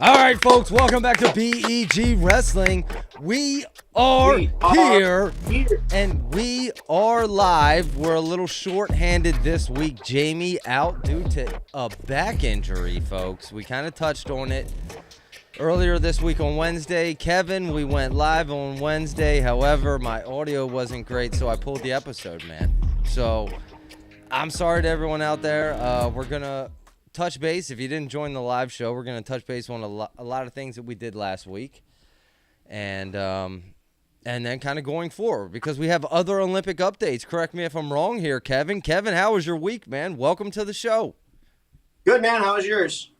All right, folks, welcome back to BEG Wrestling. We are here, and we are live. We're a little short-handed this week. Jamie out due to a back injury, folks. We kind of touched on it earlier this week on Wednesday. Kevin, we went live on Wednesday. However, my audio wasn't great, so I pulled the episode, man. So I'm sorry to everyone out there. We're going to touch base. If you didn't join the live show, we're going to touch base on a lot of things that we did last week, and then kind of going forward, because we have other Olympic updates. Correct me if I'm wrong here, Kevin. Kevin, how was your week, man? Welcome to the show. Good, man. How was yours?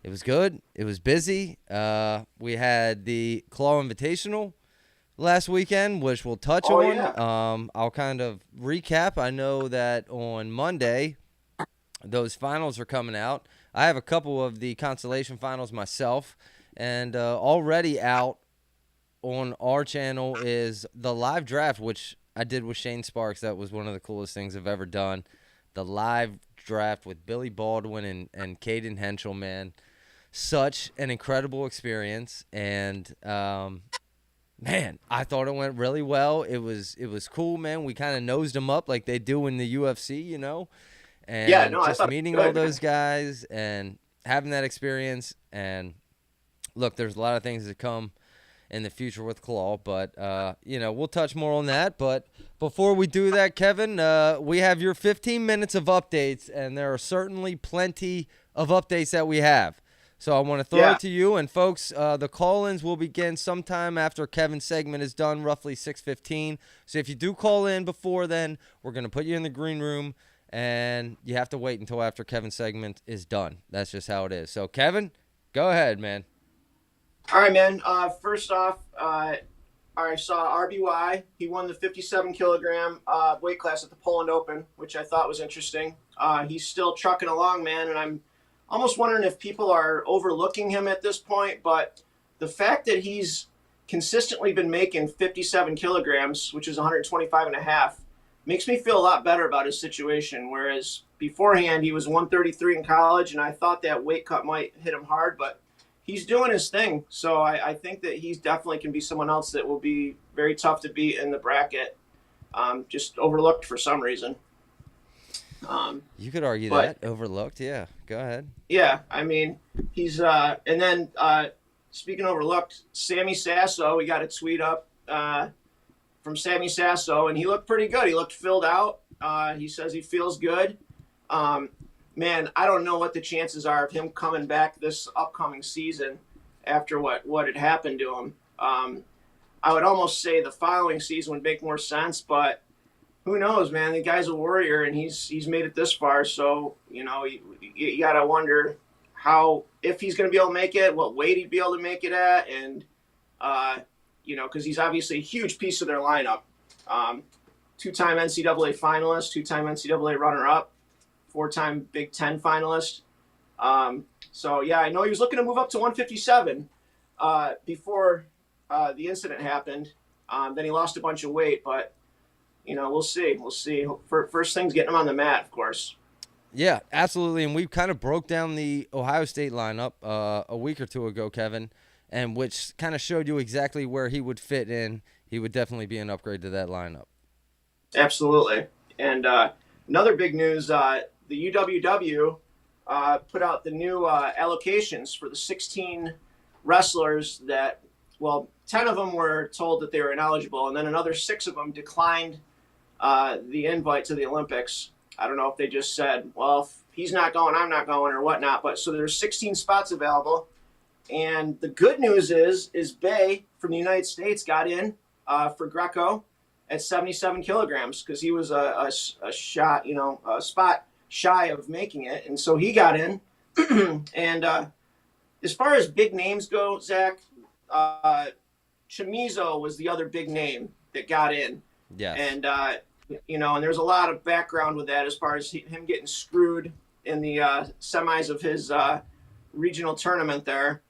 It was good. It was busy. We had the Claw Invitational last weekend, which we'll touch on. Yeah. I'll kind of recap. I know that on Monday, those finals are coming out. I have a couple of the consolation finals myself, and already out on our channel is the live draft, which I did with Shane Sparks. That was one of the coolest things I've ever done. The live draft with Billy Baldwin and Caden Henschel, man. Such an incredible experience, and man, I thought it went really well. It was cool, man. We kind of nosed them up like they do in the UFC, you know. And yeah, no, just meeting all those guys and having that experience. And look, there's a lot of things that come in the future with Claw, but we'll touch more on that. But before we do that, Kevin, we have your 15 minutes of updates, and there are certainly plenty of updates that we have. So I want to throw it to you. And folks, the call-ins will begin sometime after Kevin's segment is done, roughly 6:15. So if you do call in before then, we're going to put you in the green room, and you have to wait until after Kevin's segment is done. That's just how it is. So, Kevin, go ahead, man. All right, man. First off, I saw RBY. He won the 57-kilogram weight class at the Poland Open, which I thought was interesting. He's still trucking along, man, and I'm almost wondering if people are overlooking him at this point. But the fact that he's consistently been making 57 kilograms, which is 125 and a half, makes me feel a lot better about his situation, whereas beforehand he was 133 in college, and I thought that weight cut might hit him hard, but he's doing his thing. So I think that he's definitely can be someone else that will be very tough to beat in the bracket, just overlooked for some reason. You could argue that. Overlooked, yeah. Go ahead. Yeah, I mean, he's and then speaking of overlooked, Sammy Sasso, we got a tweet up from Sammy Sasso, and he looked pretty good. He looked filled out. He says he feels good. Man, I don't know what the chances are of him coming back this upcoming season after what had happened to him. I would almost say the following season would make more sense, but who knows, man? The guy's a warrior, and he's made it this far. So, you got to wonder if he's going to be able to make it, what weight he'd be able to make it at, and because he's obviously a huge piece of their lineup. Two-time NCAA finalist, two-time NCAA runner-up, four-time Big Ten finalist. So, yeah, I know he was looking to move up to 157 before the incident happened. Then he lost a bunch of weight, but, we'll see. We'll see. First thing's getting him on the mat, of course. Yeah, absolutely. And we kind of broke down the Ohio State lineup a week or two ago, Kevin, and which kind of showed you exactly where he would fit in. He would definitely be an upgrade to that lineup. Absolutely. And another big news, the UWW put out the new allocations for the 16 wrestlers that, 10 of them were told that they were ineligible, and then another 6 of them declined the invite to the Olympics. I don't know if they just said, well, if he's not going, I'm not going, or whatnot. But so there's 16 spots available. And the good news is Bay from the United States got in for Greco at 77 kilograms because he was a spot shy of making it. And so he got in. And as far as big names go, Zach, Chamizo was the other big name that got in. Yeah. And, and there's a lot of background with that as far as him getting screwed in the semis of his regional tournament there.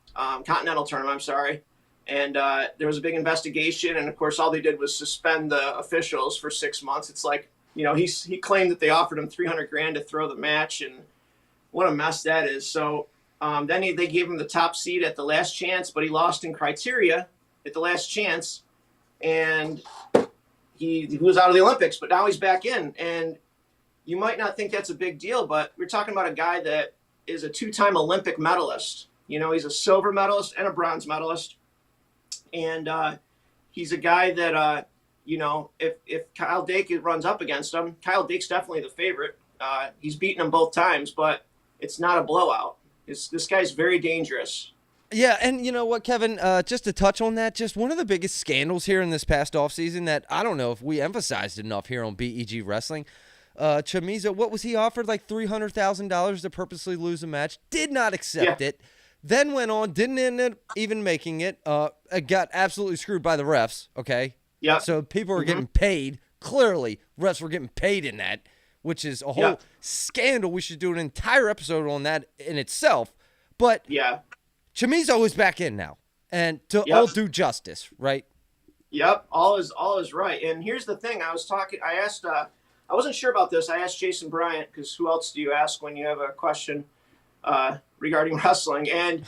Continental tournament, I'm sorry. And there was a big investigation, and of course all they did was suspend the officials for 6 months. It's like, he claimed that they offered him $300,000 to throw the match, and what a mess that is. So Then they gave him the top seed at the last chance, but he lost in criteria at the last chance, and he was out of the Olympics. But now he's back in, and you might not think that's a big deal, but we're talking about a guy that is a 2-time Olympic medalist. You know, he's a silver medalist and a bronze medalist, and he's a guy that you know, if Kyle Dake runs up against him, Kyle Dake's definitely the favorite. He's beaten him both times, but it's not a blowout. This guy's very dangerous. Yeah, and you know what, Kevin, just to touch on that, just one of the biggest scandals here in this past offseason that I don't know if we emphasized enough here on BEG Wrestling. Chamizo, what was he offered? Like $300,000 to purposely lose a match. Did not accept it. Then went on, didn't end up even making it. Got absolutely screwed by the refs, okay? Yeah. So people were getting paid. Clearly, refs were getting paid in that, which is a whole scandal. We should do an entire episode on that in itself. But Chamizo is back in now, and to all due justice, right? Yep, all is right. And here's the thing: I asked, I wasn't sure about this. I asked Jason Bryant, because who else do you ask when you have a question regarding wrestling? And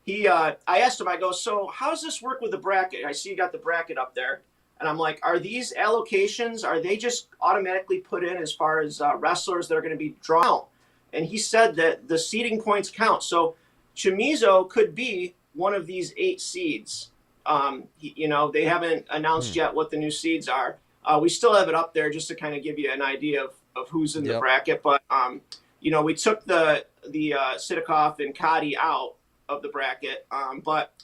I asked him. I go, so how does this work with the bracket? I see you got the bracket up there. And I'm like, are these allocations, are they just automatically put in as far as wrestlers that are going to be drawn out? And he said that the seeding points count. So Chamizo could be one of these 8 seeds. You know, they haven't announced yet what the new seeds are. We still have it up there just to kind of give you an idea of who's in the bracket. But, you know, we took the Sidikoff and Kadi out of the bracket. But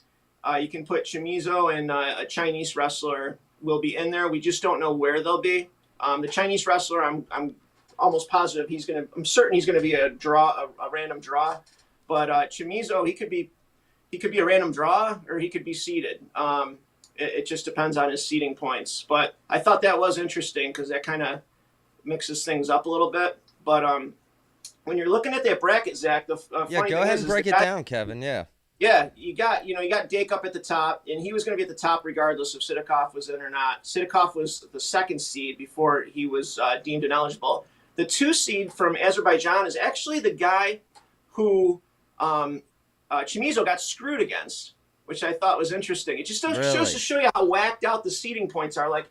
you can put Chamizo and a Chinese wrestler will be in there. We just don't know where they'll be. The Chinese wrestler, I'm almost positive I'm certain he's gonna be a random draw. But Chamizo, he could be a random draw or he could be seeded. It just depends on his seeding points. But I thought that was interesting because that kind of mixes things up a little bit. But when you're looking at that bracket, Zach, the funny go thing ahead is and break it down, Kevin. Yeah, you got Dake up at the top, and he was going to be at the top regardless if Sidikoff was in or not. Sidikoff was the 2nd seed before he was deemed ineligible. The 2 seed from Azerbaijan is actually the guy who Chamizo got screwed against, which I thought was interesting. It just shows to show you how whacked out the seeding points are. Like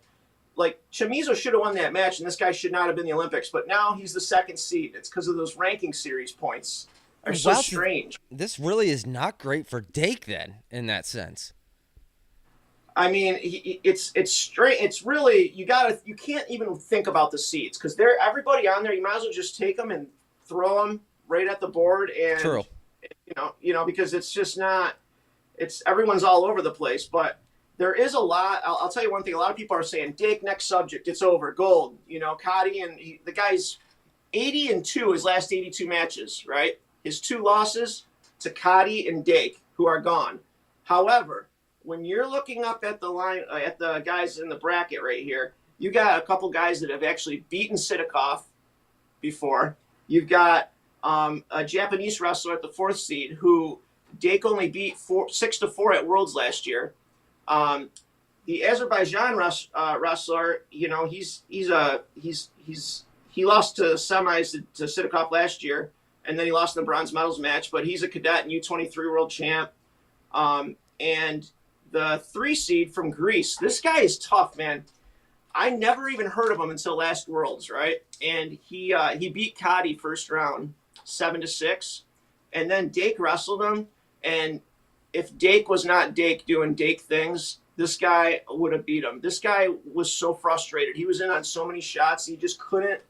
Chamizo should have won that match, and this guy should not have been in the Olympics. But now he's the 2nd seed. It's because of those ranking series points. Are so strange. This really is not great for Dake then, in that sense. I mean, it's straight. It's really you can't even think about the seeds because everybody on there. You might as well just take them and throw them right at the board, and True. You know, because it's just not. It's everyone's all over the place, but there is a lot. I'll tell you one thing. A lot of people are saying Dake next subject. It's over. Gold. You know, Kadi and the guy's 80-2 his last 82 matches, right? His 2 losses to Kadi and Dake, who are gone. However, when you're looking up at the line, at the guys in the bracket right here, you got a couple guys that have actually beaten Sidikoff before. You've got a Japanese wrestler at the 4th seed who Dake only beat 6-4 at Worlds last year. The Azerbaijan wrestler, you know, he lost to semis to Sidikoff last year. And then he lost in the bronze medals match, but he's a cadet and U23 world champ. And the 3 seed from Greece, this guy is tough, man. I never even heard of him until last Worlds, right? And he beat Kadi first round, 7-6. And then Dake wrestled him. And if Dake was not Dake doing Dake things, this guy would have beat him. This guy was so frustrated. He was in on so many shots. He just couldn't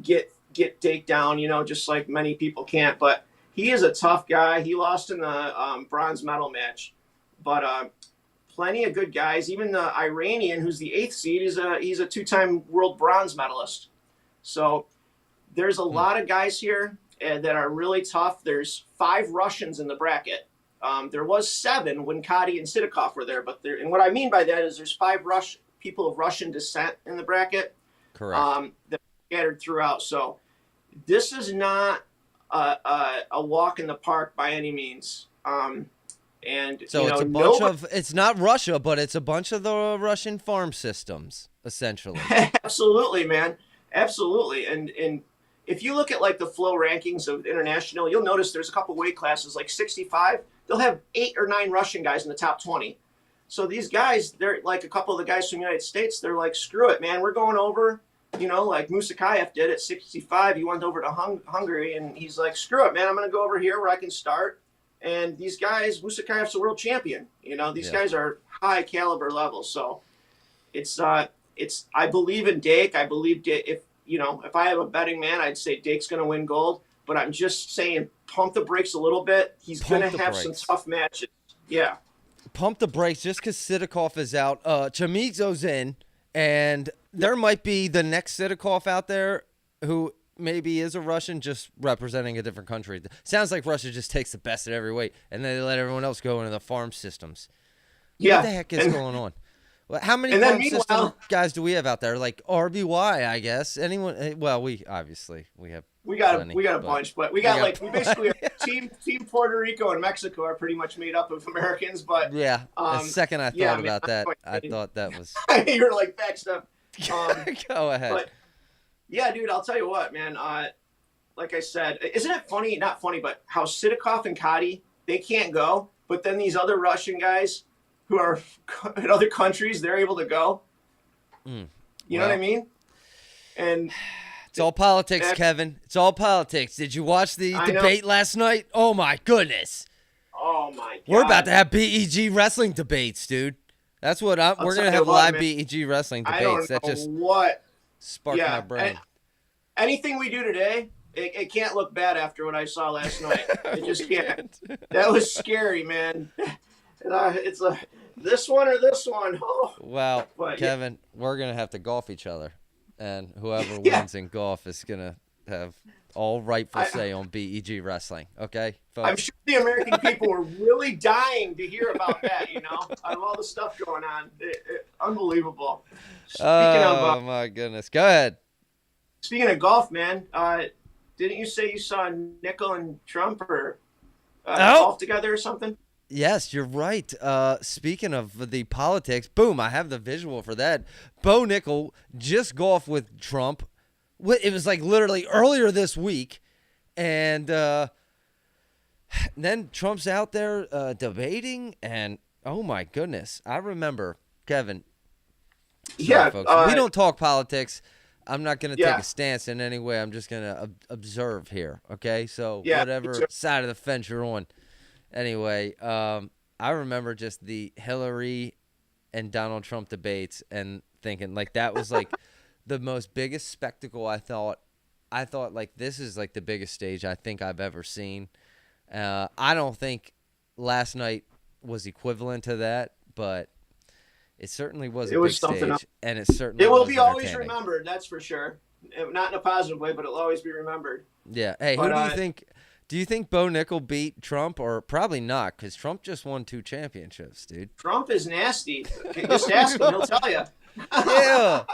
get Dake down, you know, just like many people can't. But he is a tough guy. He lost in the bronze medal match. But plenty of good guys. Even the Iranian, who's the 8th seed, he's a 2-time world bronze medalist. So there's a lot of guys here that are really tough. There's 5 Russians in the bracket. There was 7 when Kadi and Sidikoff were there. And what I mean by that is there's 5 people of Russian descent in the bracket. Correct. That are scattered throughout. So this is not a walk in the park by any means. And so you know, it's a bunch of, it's not Russia, but it's a bunch of the Russian farm systems, essentially. Absolutely, man. Absolutely. And if you look at like the flow rankings of international, you'll notice there's a couple weight classes like 65. They'll have 8 or 9 Russian guys in the top 20. So these guys, they're like a couple of the guys from the United States. They're like, screw it, man. We're going over. You know, like Musakayev did at 65. He went over to Hungary, and he's like, screw it, man. I'm going to go over here where I can start. And these guys, Musakayev's a world champion. You know, these guys are high caliber levels. So it's I believe in Dake. I believe if I have a betting man, I'd say Dake's going to win gold. But I'm just saying, pump the brakes a little bit. He's going to have some tough matches. Yeah. Pump the brakes just because Sidakov is out. Chamizo's in, and there might be the next Sidakov out there who maybe is a Russian just representing a different country. Sounds like Russia just takes the best at every weight, and then they let everyone else go into the farm systems. Yeah. What the heck is going on? Well, how many farm system guys do we have out there? Like RBY, I guess. Anyone? Well, we have. We got a bunch, but we basically have team Puerto Rico and Mexico are pretty much made up of Americans. But yeah, the second I thought about that, I thought that was you're like backed up. Go ahead. But yeah, dude, I'll tell you what, man. Like I said, isn't it funny? Not funny, but how Sidakov and Kadi, they can't go, but then these other Russian guys who are in other countries, they're able to go. You know what I mean? And it's all politics, Kevin. It's all politics. Did you watch the debate last night? Oh, my goodness. Oh, my God. We're about to have BEG wrestling debates, dude. That's what we're going to have live BEG wrestling debates. That just sparked my brain. Anything we do today, it can't look bad after what I saw last night. It just can't. That was scary, man. It's this one or this one. Oh. Well, Kevin, we're going to have to golf each other. And whoever wins in golf is going to have all rightful say on BEG wrestling. Okay, folks? I'm sure the American people were really dying to hear about that, out of all the stuff going on. Unbelievable. My goodness. Go ahead. Speaking of golf, man, didn't you say you saw Nickel and Trump or golf together or something? Yes, you're right. Speaking of the politics, boom, I have the visual for that. Bo Nickel just golfed with Trump. It was like literally earlier this week. And then Trump's out there debating. And, oh, my goodness. I remember, Kevin. Sorry, folks. We don't talk politics. I'm not going to take a stance in any way. I'm just going to observe here, okay? So whatever side of the fence you're on. Anyway, I remember just the Hillary and Donald Trump debates and thinking like that was like the most biggest spectacle I thought like this is like the biggest stage I think I've ever seen. I don't think last night was equivalent to that, but it certainly was a big stage, and it certainly will be always remembered. That's for sure. Not in a positive way, but it'll always be remembered. Yeah. Hey, who do you think? Do you think Bo Nickel beat Trump, or probably not? Because Trump just won 2 championships, dude. Trump is nasty. Just ask him; he'll tell you. Yeah.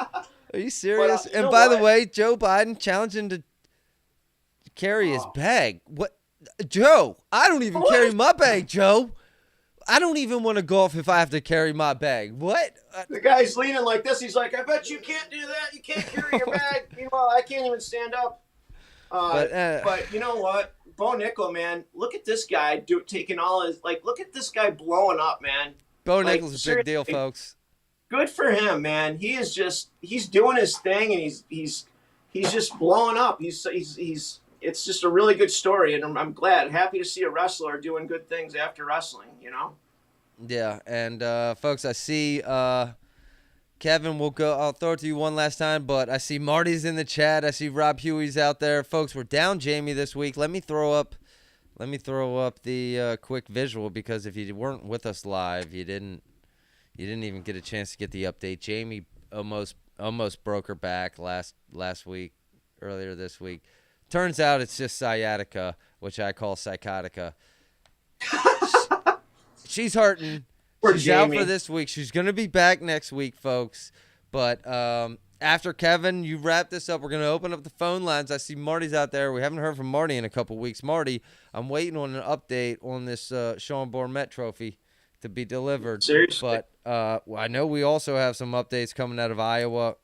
Are you serious? And by the way, Joe Biden challenging to carry his bag. What, Joe? I don't even carry my bag, Joe. I don't even want to golf if I have to carry my bag. What? The guy's leaning like this. He's like, "I bet you can't do that. You can't carry your bag." Meanwhile, I can't even stand up. But you know what? Bo Nickel, man, look at this guy taking all his look at this guy blowing up, man. Bo Nickel's a big deal, folks. Good for him, man. He's doing his thing, and he's just blowing up. It's just a really good story, and I'm happy to see a wrestler doing good things after wrestling, Yeah, and folks, I see Kevin, I'll throw it to you one last time, but I see Marty's in the chat. I see Rob Huey's out there. Folks, we're down Jamie this week. Let me throw up the quick visual, because if you weren't with us live, you didn't even get a chance to get the update. Jamie almost broke her back earlier this week. Turns out it's just sciatica, which I call psychotica. She's hurting. She's out for this week. She's going to be back next week, folks. But after Kevin, you wrap this up, we're going to open up the phone lines. I see Marty's out there. We haven't heard from Marty in a couple weeks. Marty, I'm waiting on an update on this Sean Bourmet trophy to be delivered. Seriously? But I know we also have some updates coming out of Iowa.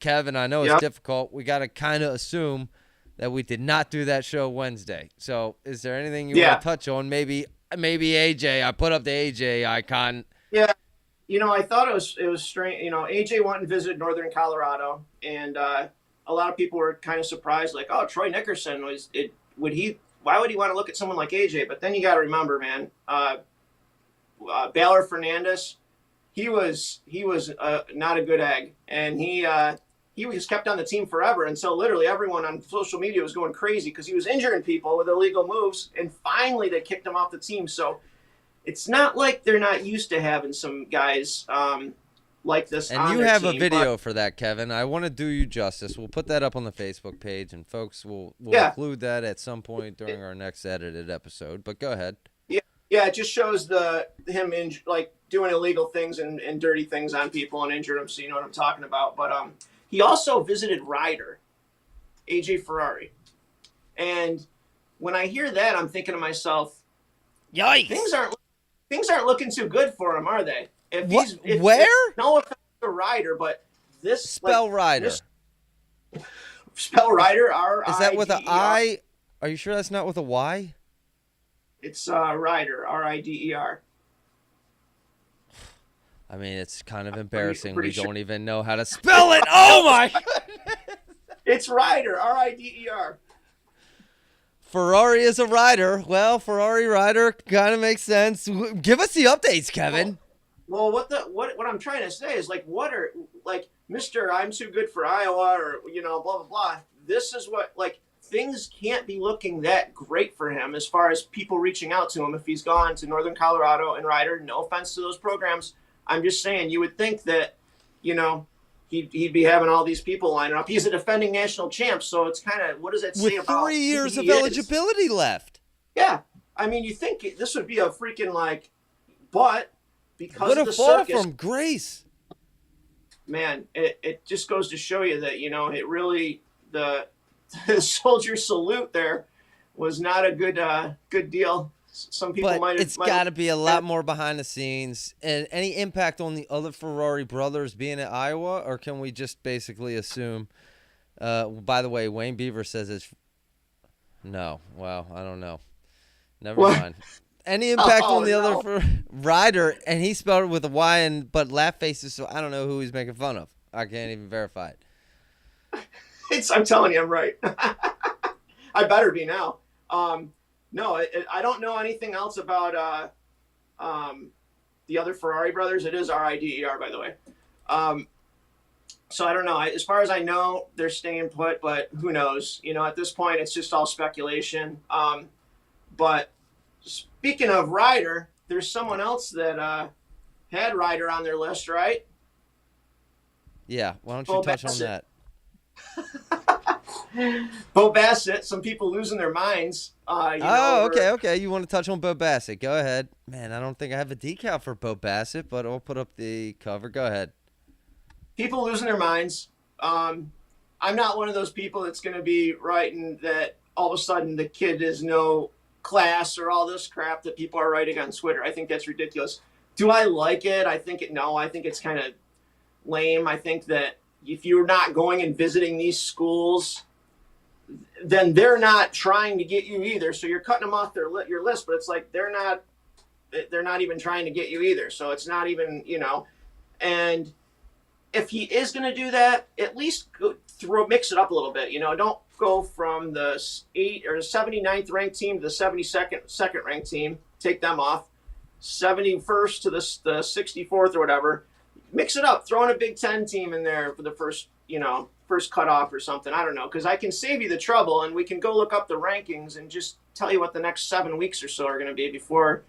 Kevin, I know it's difficult. We got to kind of assume that we did not do that show Wednesday. So is there anything you want to touch on? Maybe AJ. I put up the AJ icon. Yeah. I thought it was strange. AJ went and visited Northern Colorado, and a lot of people were kind of surprised, like, oh, Troy Nickerson why would he want to look at someone like AJ? But then you got to remember, man, Baylor Fernandez, he was not a good egg, and he was kept on the team forever until literally everyone on social media was going crazy because he was injuring people with illegal moves, and finally they kicked him off the team. So it's not like they're not used to having some guys like this. And you have a video for that, Kevin. I want to do you justice. We'll put that up on the Facebook page, and folks will include that at some point during our next edited episode. But go ahead. Yeah, it just shows him doing illegal things and dirty things on people and injured them, so you know what I'm talking about. But he also visited Ryder, AJ Ferrari. And when I hear that, I'm thinking to myself, yikes. Things aren't looking too good for him, are they? Where? No offense to Ryder, but this spell Ryder. Spell Ryder, R-I-D-E-R. Is that with an I? Are you sure that's not with a Y? It's Ryder, R-I-D-E-R. I mean, it's kind of embarrassing. We don't even know how to spell it. Oh, my goodness. It's Ryder, R-I-D-E-R. Ferrari is a rider. Well, Ferrari rider kind of makes sense. Give us the updates, Kevin. Well, what I'm trying to say is, Mr. I'm too good for Iowa, or, blah, blah, blah. This is what, things can't be looking that great for him as far as people reaching out to him if he's gone to Northern Colorado and Ryder. No offense to those programs. I'm just saying, you would think that, he'd be having all these people lining up. He's a defending national champ, so it's kind of, what does that say about 3 years of eligibility left? Yeah. I mean, you think this would be a freaking, but because what of the fall circus, from grace. Man, it just goes to show you that, it really, the soldier salute there was not a good deal. Some people might. It's got to be a lot more behind the scenes. And any impact on the other Ferrari brothers being at Iowa, or can we just basically assume? By the way, Wayne Beaver says it's no. Well, I don't know. Never mind. Any impact on the other rider, and he spelled it with a Y but laugh faces, so I don't know who he's making fun of. I can't even verify it. I'm telling you, I'm right. I better be now. No, I don't know anything else about the other Ferrari brothers. It is R-I-D-E-R, by the way. So I don't know. As far as I know, they're staying put, but who knows? At this point, it's just all speculation. But speaking of Ryder, there's someone else that had Ryder on their list, right? Yeah. Why don't you touch on that? Bo Bassett, some people losing their minds. Okay. You want to touch on Bo Bassett? Go ahead. Man, I don't think I have a decal for Bo Bassett, but I'll put up the cover. Go ahead. People losing their minds. I'm not one of those people that's going to be writing that all of a sudden the kid is no class or all this crap that people are writing on Twitter. I think that's ridiculous. Do I like it? I think it's kind of lame. I think that if you're not going and visiting these schools, then they're not trying to get you either. So you're cutting them off your list, but it's like they're not even trying to get you either. So it's not even, and if he is going to do that, at least mix it up a little bit. Don't go from the 79th ranked team to the 72nd ranked team. Take them off. 71st to the 64th or whatever. Mix it up. Throw in a Big Ten team in there for the first cutoff or something. I don't know, because I can save you the trouble, and we can go look up the rankings and just tell you what the next 7 weeks or so are going to be before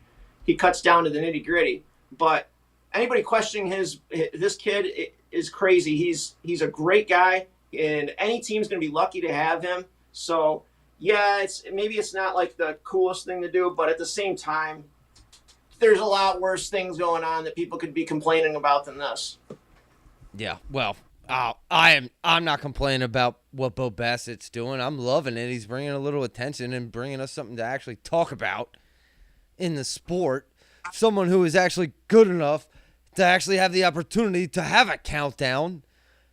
he cuts down to the nitty gritty. But anybody questioning this kid is crazy. He's a great guy, and any team's going to be lucky to have him. So yeah, maybe it's not like the coolest thing to do, but at the same time, there's a lot worse things going on that people could be complaining about than this. Yeah, well, I'm not complaining about what Bo Bassett's doing. I'm loving it. He's bringing a little attention and bringing us something to actually talk about in the sport. Someone who is actually good enough to actually have the opportunity to have a countdown.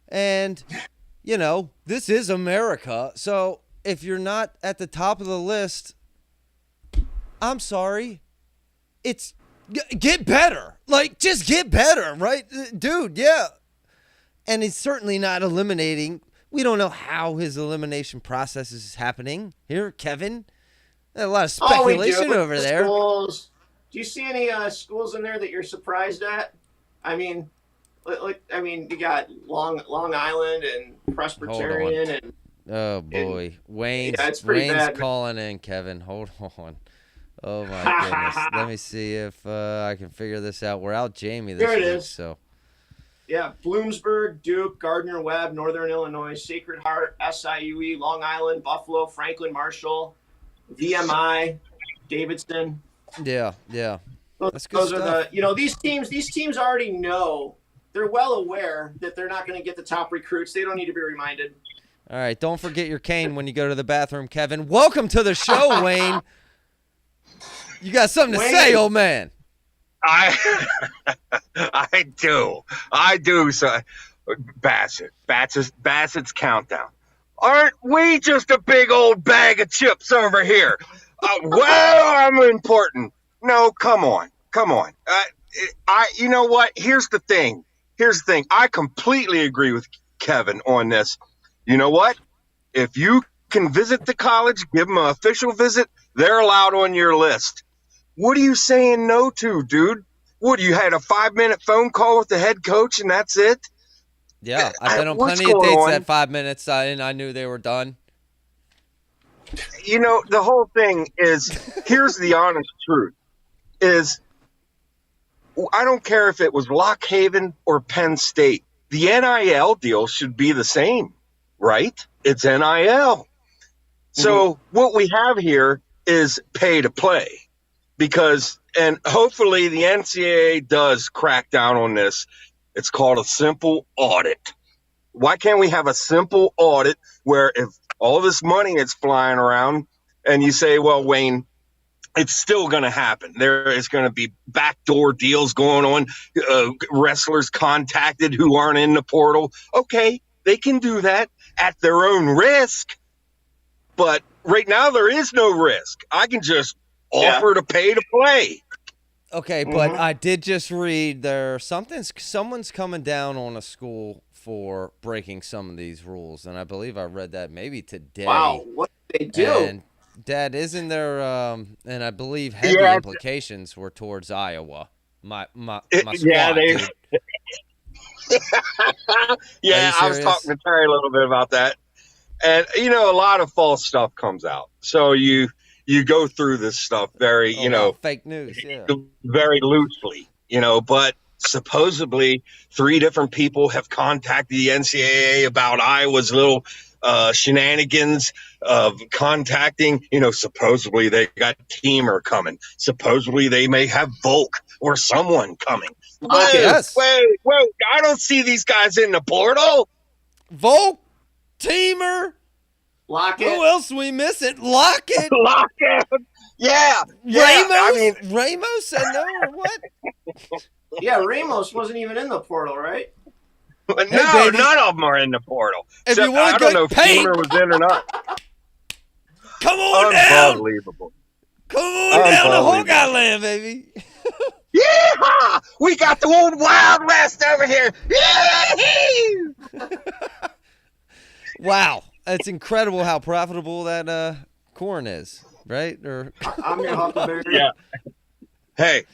And, this is America. So if you're not at the top of the list, I'm sorry. It's get better. Like, just get better, right? Dude, yeah. And he's certainly not eliminating. We don't know how his elimination process is happening. Here, Kevin. A lot of speculation over there. Schools. Do you see any schools in there that you're surprised at? I mean, you got Long Island and Presbyterian and. Oh boy, Wayne's bad. calling in. Kevin, hold on. Oh my goodness. Let me see if I can figure this out. We're out Jamie this week. There it is. So. Yeah, Bloomsburg, Duke, Gardner-Webb, Northern Illinois, Sacred Heart, SIUE, Long Island, Buffalo, Franklin Marshall, VMI, Davidson. Yeah. Those are the these teams already know. They're well aware that they're not going to get the top recruits. They don't need to be reminded. All right, don't forget your cane when you go to the bathroom, Kevin. Welcome to the show, Wayne. You got something to say, old man? I do. So, Bassett's countdown. Aren't we just a big old bag of chips over here? Well, I'm important. No, come on. You know what? Here's the thing. I completely agree with Kevin on this. You know what? If you can visit the college, give them an official visit, they're allowed on your list. What are you saying no to, dude? What, you had a 5-minute phone call with the head coach and that's it? Yeah, I've been on plenty of dates at 5 minutes, and I knew they were done. You know, the whole thing is, here's the honest truth, is I don't care if it was Lock Haven or Penn State. The NIL deal should be the same, right? It's NIL. So what we have here is pay to play. And hopefully the NCAA does crack down on this. It's called a simple audit. Why can't we have a simple audit where if all this money is flying around and you say, well, Wayne, it's still going to happen. There is going to be backdoor deals going on, wrestlers contacted who aren't in the portal. Okay, they can do that at their own risk. But right now there is no risk. I can just offer to pay to play. Okay, but I did just read someone's coming down on a school for breaking some of these rules, and I believe I read that maybe today. Wow, what did they do? And Dad, isn't there? And I believe heavy implications were towards Iowa. My squad. Yeah, dude. Yeah, I was talking to Terry a little bit about that, and a lot of false stuff comes out. So you go through this stuff very, fake news, yeah, very loosely, but supposedly 3 different people have contacted the NCAA about Iowa's little shenanigans of contacting, supposedly they got Teamer coming. Supposedly they may have Volk or someone coming. Wait, I don't see these guys in the portal. Volk, Teamer, Lockett. Who else we missing? Lockett. Yeah. Ramos said no or what? Yeah, Ramos wasn't even in the portal, right? No, none of them are in the portal. If you want I don't know if Teamer was in or not. Come on down. Unbelievable. Come on down to Hog Island, baby. Yeah, we got the old Wild West over here. Wow, it's incredible how profitable that corn is, right? Or I'm your Huckleberry. Yeah. Hey,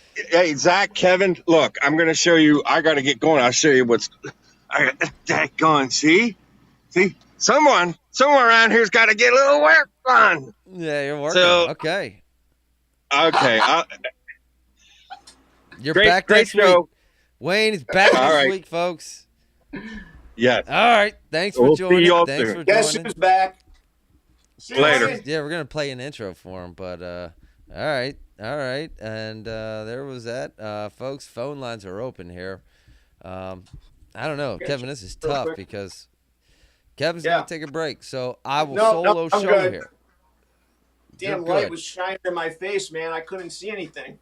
Zach, Kevin, look, I'm going to show you. I got to get going. I'll show you what's going. See, someone around here's got to get a little work done. Yeah, you're working. So, okay. You're back next week. Wayne is back next week, folks. Yes. All right. Thanks for joining. See y'all soon. Guess who's back? See you later. Yeah, we're gonna play an intro for him, but all right, and there was that, folks. Phone lines are open here. I don't know, Kevin. This is tough because Kevin's gonna take a break, so I will solo show good. here. Damn light was shining in my face, man. I couldn't see anything.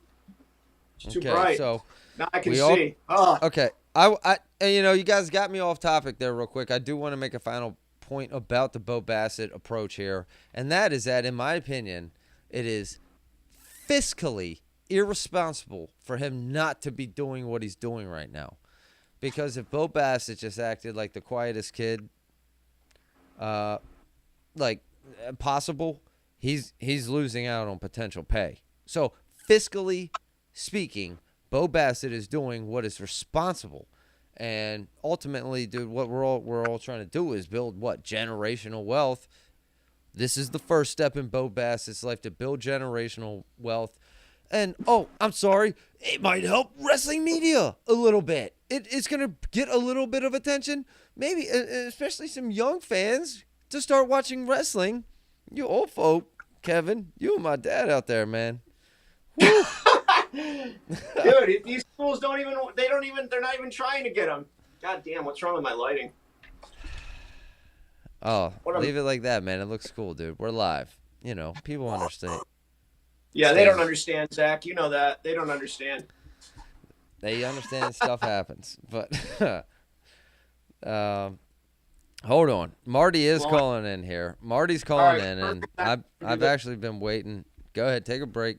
It's too bright. So now I can see. Oh. Okay. I you guys got me off topic there real quick. I do want to make a final point about the Bo Bassett approach here, and that is that, in my opinion, it is fiscally irresponsible for him not to be doing what he's doing right now. Because if Bo Bassett just acted like the quietest kid, possible, he's losing out on potential pay. So fiscally speaking, Bo Bassett is doing what is responsible. And ultimately, dude, what we're all trying to do is build generational wealth. This is the first step in Bo Bassett's life to build generational wealth. And I'm sorry, it might help wrestling media a little bit. It's gonna get a little bit of attention, maybe especially some young fans to start watching wrestling. You old folk, Kevin, you and my dad out there, man. Dude, these schools they're not even trying to get them. God damn, what's wrong with my lighting? Oh, leave it like that, man. It looks cool, dude. We're live. You know, people understand. Yeah, they don't understand, Zach. You know that. They don't understand. They understand stuff happens. But hold on. Marty is calling in here. Marty's calling in, and I've actually been waiting. Go ahead, take a break.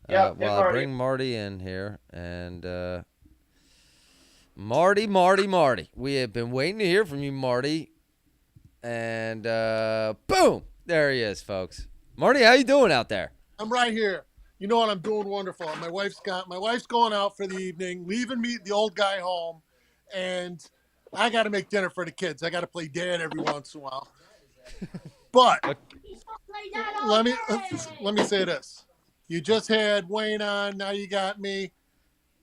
While I bring Marty in here. And Marty. We have been waiting to hear from you, Marty. And boom, there he is, folks. Marty, how you doing out there? I'm right here. You know what? I'm doing wonderful. My wife's going out for the evening, leaving me, the old guy, home, and I got to make dinner for the kids. I got to play dad every once in a while. But let me say this: you just had Wayne on. Now you got me.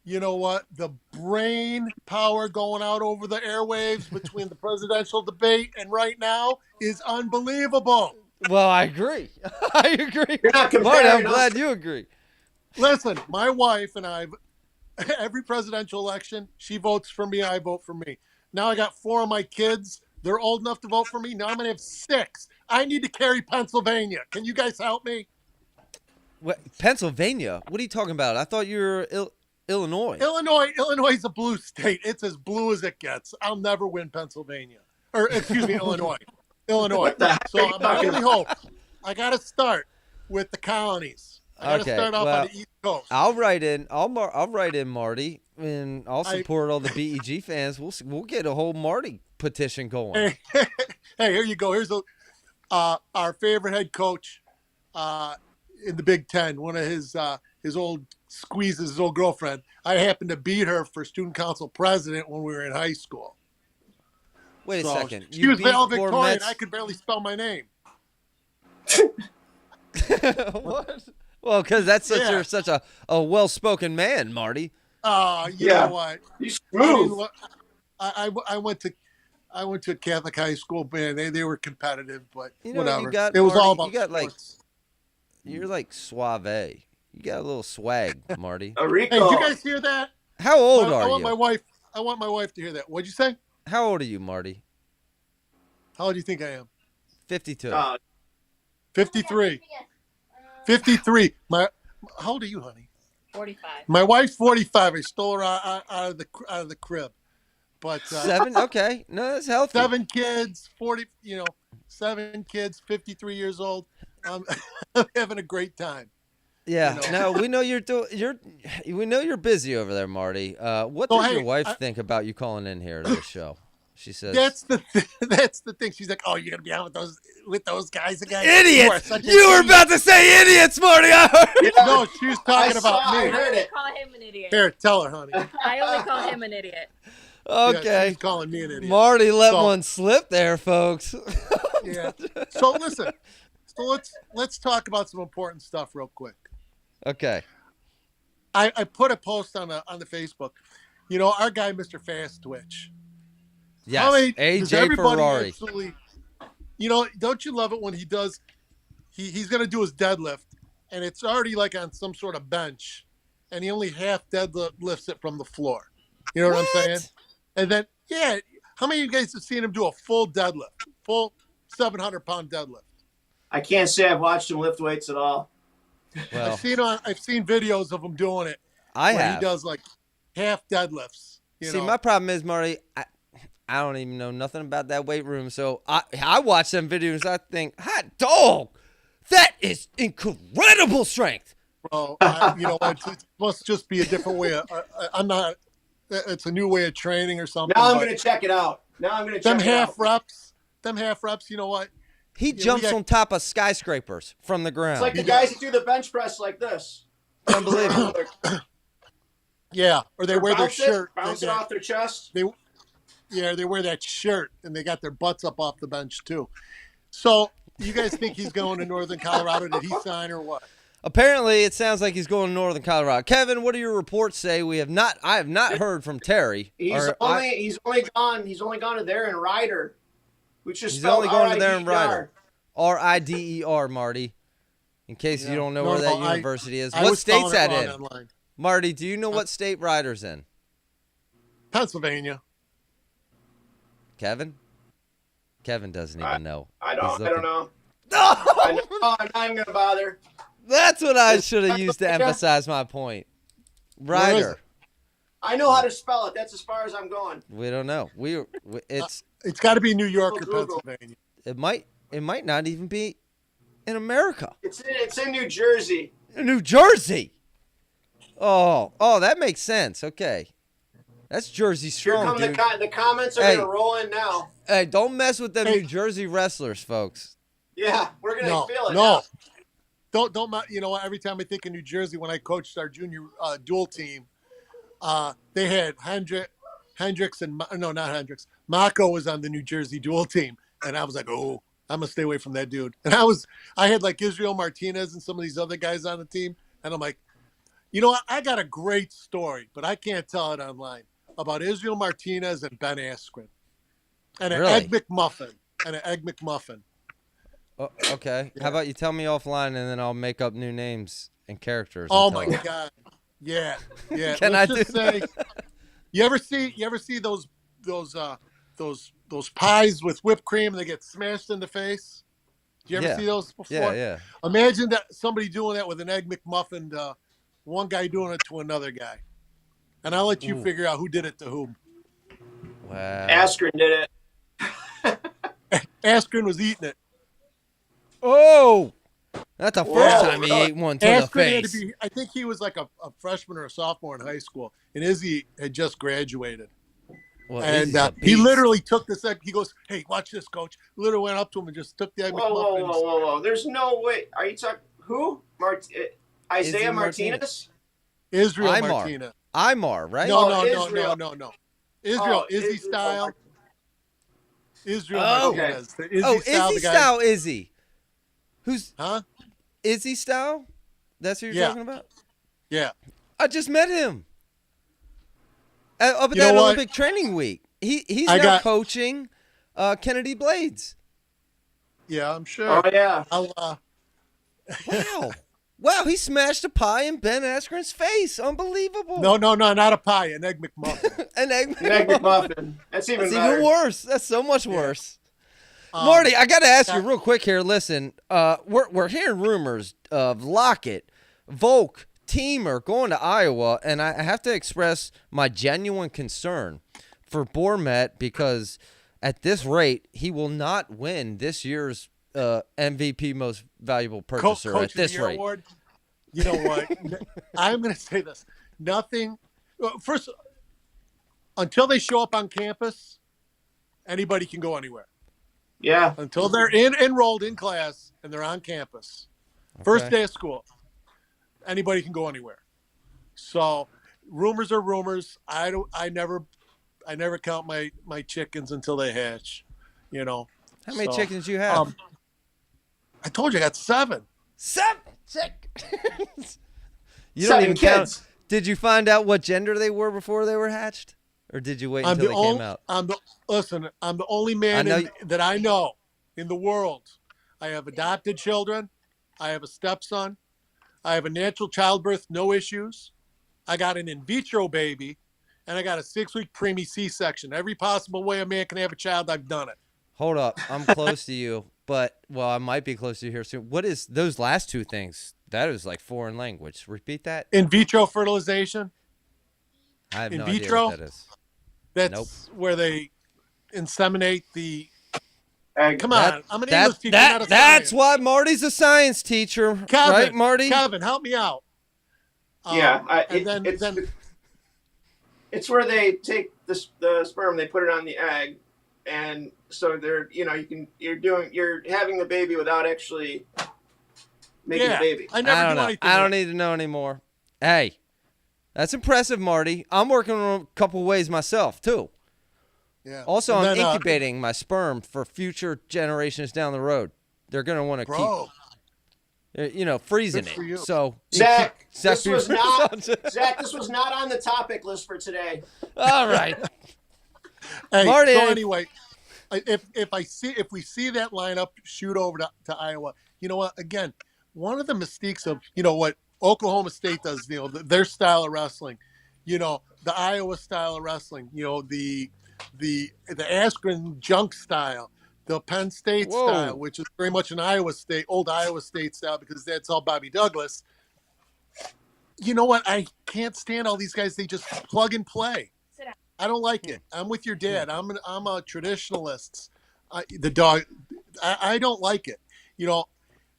You know what? The brain power going out over the airwaves between the presidential debate and right now is unbelievable. Well, I agree. I agree. You're not comparing Marty, I'm us. glad you agree. Listen, my wife and I, every presidential election, she votes for me, I vote for me. Now I got 4 of my kids. They're old enough to vote for me. Now I'm going to have 6. I need to carry Pennsylvania. Can you guys help me? What, Pennsylvania? What are you talking about? I thought you were Illinois. Illinois is a blue state. It's as blue as it gets. I'll never win Pennsylvania. Or, excuse me, Illinois. So my only hope, I got to start with the colonies. I got to start off on the East Coast. I'll write in. I'll write in Marty, and I'll support all the BEG fans. We'll get a whole Marty petition going. Hey, here you go. Here's our favorite head coach in the Big Ten. One of his old squeezes, his old girlfriend. I happened to beat her for student council president when we were in high school. Wait a second. She was valedictorian. I could barely spell my name. What? Well, because that's such a well-spoken man, Marty. You know what? He's smooth. I went to a Catholic high school, man. They were competitive, but whatever. It was all about sports. You're like suave. You got a little swag, Marty. Hey, did you guys hear that? How old are I want you? I want my wife to hear that. What'd you say? How old are you, Marty? How old do you think I am? 52. 53. 53. How old are you, honey? 45. My wife's 45. I stole her out of the crib. But 7? Okay. No, that's healthy. 7 kids, 40. 7 kids, 53 years old. I'm having a great time. Yeah. No, we know we know you're busy over there, Marty. What does your wife think about you calling in here to the show? She says that's the thing. She's like, "Oh, you're gonna be out with those guys again." Idiots! You were about to say idiots, Marty. I heard. No, she was talking about me. I only call him an idiot. Here, tell her, honey. I only call him an idiot. Okay. Yeah, she's calling me an idiot. Marty let one slip there, folks. Yeah. So listen. So let's talk about some important stuff real quick. Okay. I put a post on the Facebook. Our guy, Mr. Fast Twitch. Yes. AJ Ferrari. Don't you love it when he does? He's gonna do his deadlift, and it's already like on some sort of bench, and he only half deadlifts it from the floor. You know what I'm saying? And then how many of you guys have seen him do a full deadlift, full 700-pound deadlift? I can't say I've watched him lift weights at all. Well, I've seen videos of him doing it. I have. He does like half deadlifts. See, my problem is, Marty, I don't even know nothing about that weight room. So I watch them videos. I think, hot dog, that is incredible strength. Well, you know, it must just be a different way. I'm not. It's a new way of training or something. Now I'm going to check it out. Them half reps. You know what? He jumps on top of skyscrapers from the ground. It's like the guys that do the bench press like this. Unbelievable. Yeah, or they wear their shirt. Bounce it off their chest. They wear that shirt, and they got their butts up off the bench, too. So, you guys think he's going to Northern Colorado? Did he sign or what? Apparently, it sounds like he's going to Northern Colorado. Kevin, what do your reports say? I have not heard from Terry. He's only gone to there in Ryder, which is he's spelled only going to there in R-I-D-E-R. Ryder. RIDER, Marty. In case you don't know where that university is. I What was state's spelling that it in? wrong online. Marty, do you know what state Ryder's in? Pennsylvania. Kevin? Kevin doesn't even know. I don't know. No! I'm not even going to bother. That's what I should have used to emphasize my point. Where is Ryder. it? I know how to spell it. That's as far as I'm going. We don't know. It's got to be New York or Google. Pennsylvania. it might not even be in America. It's in New Jersey. New Jersey. Oh, that makes sense. Okay. That's Jersey Here strong, come dude. the comments are Hey. going to roll in now. Hey, don't mess with them Hey. New Jersey wrestlers, folks. Yeah, we're going to feel it. No. Now. Don't. You know what? Every time I think of New Jersey, when I coached our junior dual team, they had Hendricks and no, not Hendricks. Mako was on the New Jersey dual team, and I was like, oh, I'm gonna stay away from that dude. And I had like Israel Martinez and some of these other guys on the team, and I'm like, you know what? I got a great story, but I can't tell it online about Israel Martinez and Ben Askren, and an Really? egg McMuffin. Oh, okay. How about you tell me offline, and then I'll make up new names and characters. Oh and my tell them. God. Yeah. Can Let's I just do say, you ever see those pies with whipped cream and they get smashed in the face? Do you ever see those before? Yeah. Imagine that somebody doing that with an egg McMuffin, one guy doing it to another guy. And I'll let you figure out who did it to whom. Wow. Askren did it. Askren was eating it. Oh, that's the first Whoa. time he ate one to the Askren had to face. be, I think he was like a freshman or a sophomore in high school, and Izzy had just graduated. Well, And Izzy's a he beast. literally took this egg. He goes, "Hey, watch this, coach." Literally went up to him and just took the egg McMuffin. Whoa. There's no way. Are you talking who? Isaiah Izzy Martinez? Israel Imar. Martinez. Imar, right? No. Israel. Israel, Izzy Israel. style. Israel Oh. Martinez. The Izzy Oh, style, Izzy the guy. style Izzy. Who's Huh? Izzy style? That's who you're Yeah. talking about? Yeah. I just met him. Up at You know that what? Olympic training week. He's I now got- coaching Kennedy Blades. Yeah, I'm sure. Oh yeah. I'll, Wow, he smashed a pie in Ben Askren's face. Unbelievable. no, not a pie, an egg McMuffin. An egg An egg McMuffin. That's even That's better. even worse. That's so much worse. Marty, I got to ask you real quick here. Listen, we're hearing rumors of Lockett, Volk, Teamer going to Iowa, and I have to express my genuine concern for Bourmet because at this rate, he will not win this year's MVP Most Valuable Purchaser Coach at this of the Year rate. Award. You know what? I'm going to say this. Nothing. First, until they show up on campus, anybody can go anywhere. Yeah. Until they're enrolled in class and they're on campus. First day of school, anybody can go anywhere. So rumors are rumors. I never count my chickens until they hatch. You know. How many So, chickens do you have? I told you I got 7. 7 chickens. You 7 don't even count. kids. Did you find out what gender they were before they were hatched? Or did you wait until they came out? I'm the only man that I know in the world. I have adopted children. I have a stepson. I have a natural childbirth, no issues. I got an in vitro baby, and I got a 6-week preemie C-section. Every possible way a man can have a child, I've done it. Hold up. I'm close to you, but, well, I might be close to you here soon. What is those last two things? That is like foreign language. Repeat that. In vitro fertilization. I have In no vitro? idea what that is. That's where they inseminate the. Egg. Come on, I'm an English teacher, not a That's science. why Marty's a science teacher, Kevin, right, Marty? Kevin, help me out. Yeah, and then it's where they take the sperm, they put it on the egg, and so you're having the baby without actually making the baby. I never I don't do know. anything. I don't right. need to know anymore. Hey, that's impressive, Marty. I'm working on a couple ways myself too. Yeah. Also, And I'm then, incubating my sperm for future generations down the road. They're gonna want to bro. keep, freezing Good for it. you. So Zach, Zach, this was not on the topic list for today. All right. Hey, Marty, so anyway, if we see that lineup shoot over to Iowa, you know what? Again, one of the mystiques of what Oklahoma State does, their style of wrestling, the Iowa style of wrestling, the Askren junk style, the Penn State Whoa. style, which is very much an old Iowa State style because that's all Bobby Douglas. You know what? I can't stand all these guys. They just plug and play. I don't like it. I'm with your dad. I'm a traditionalist. I don't like it.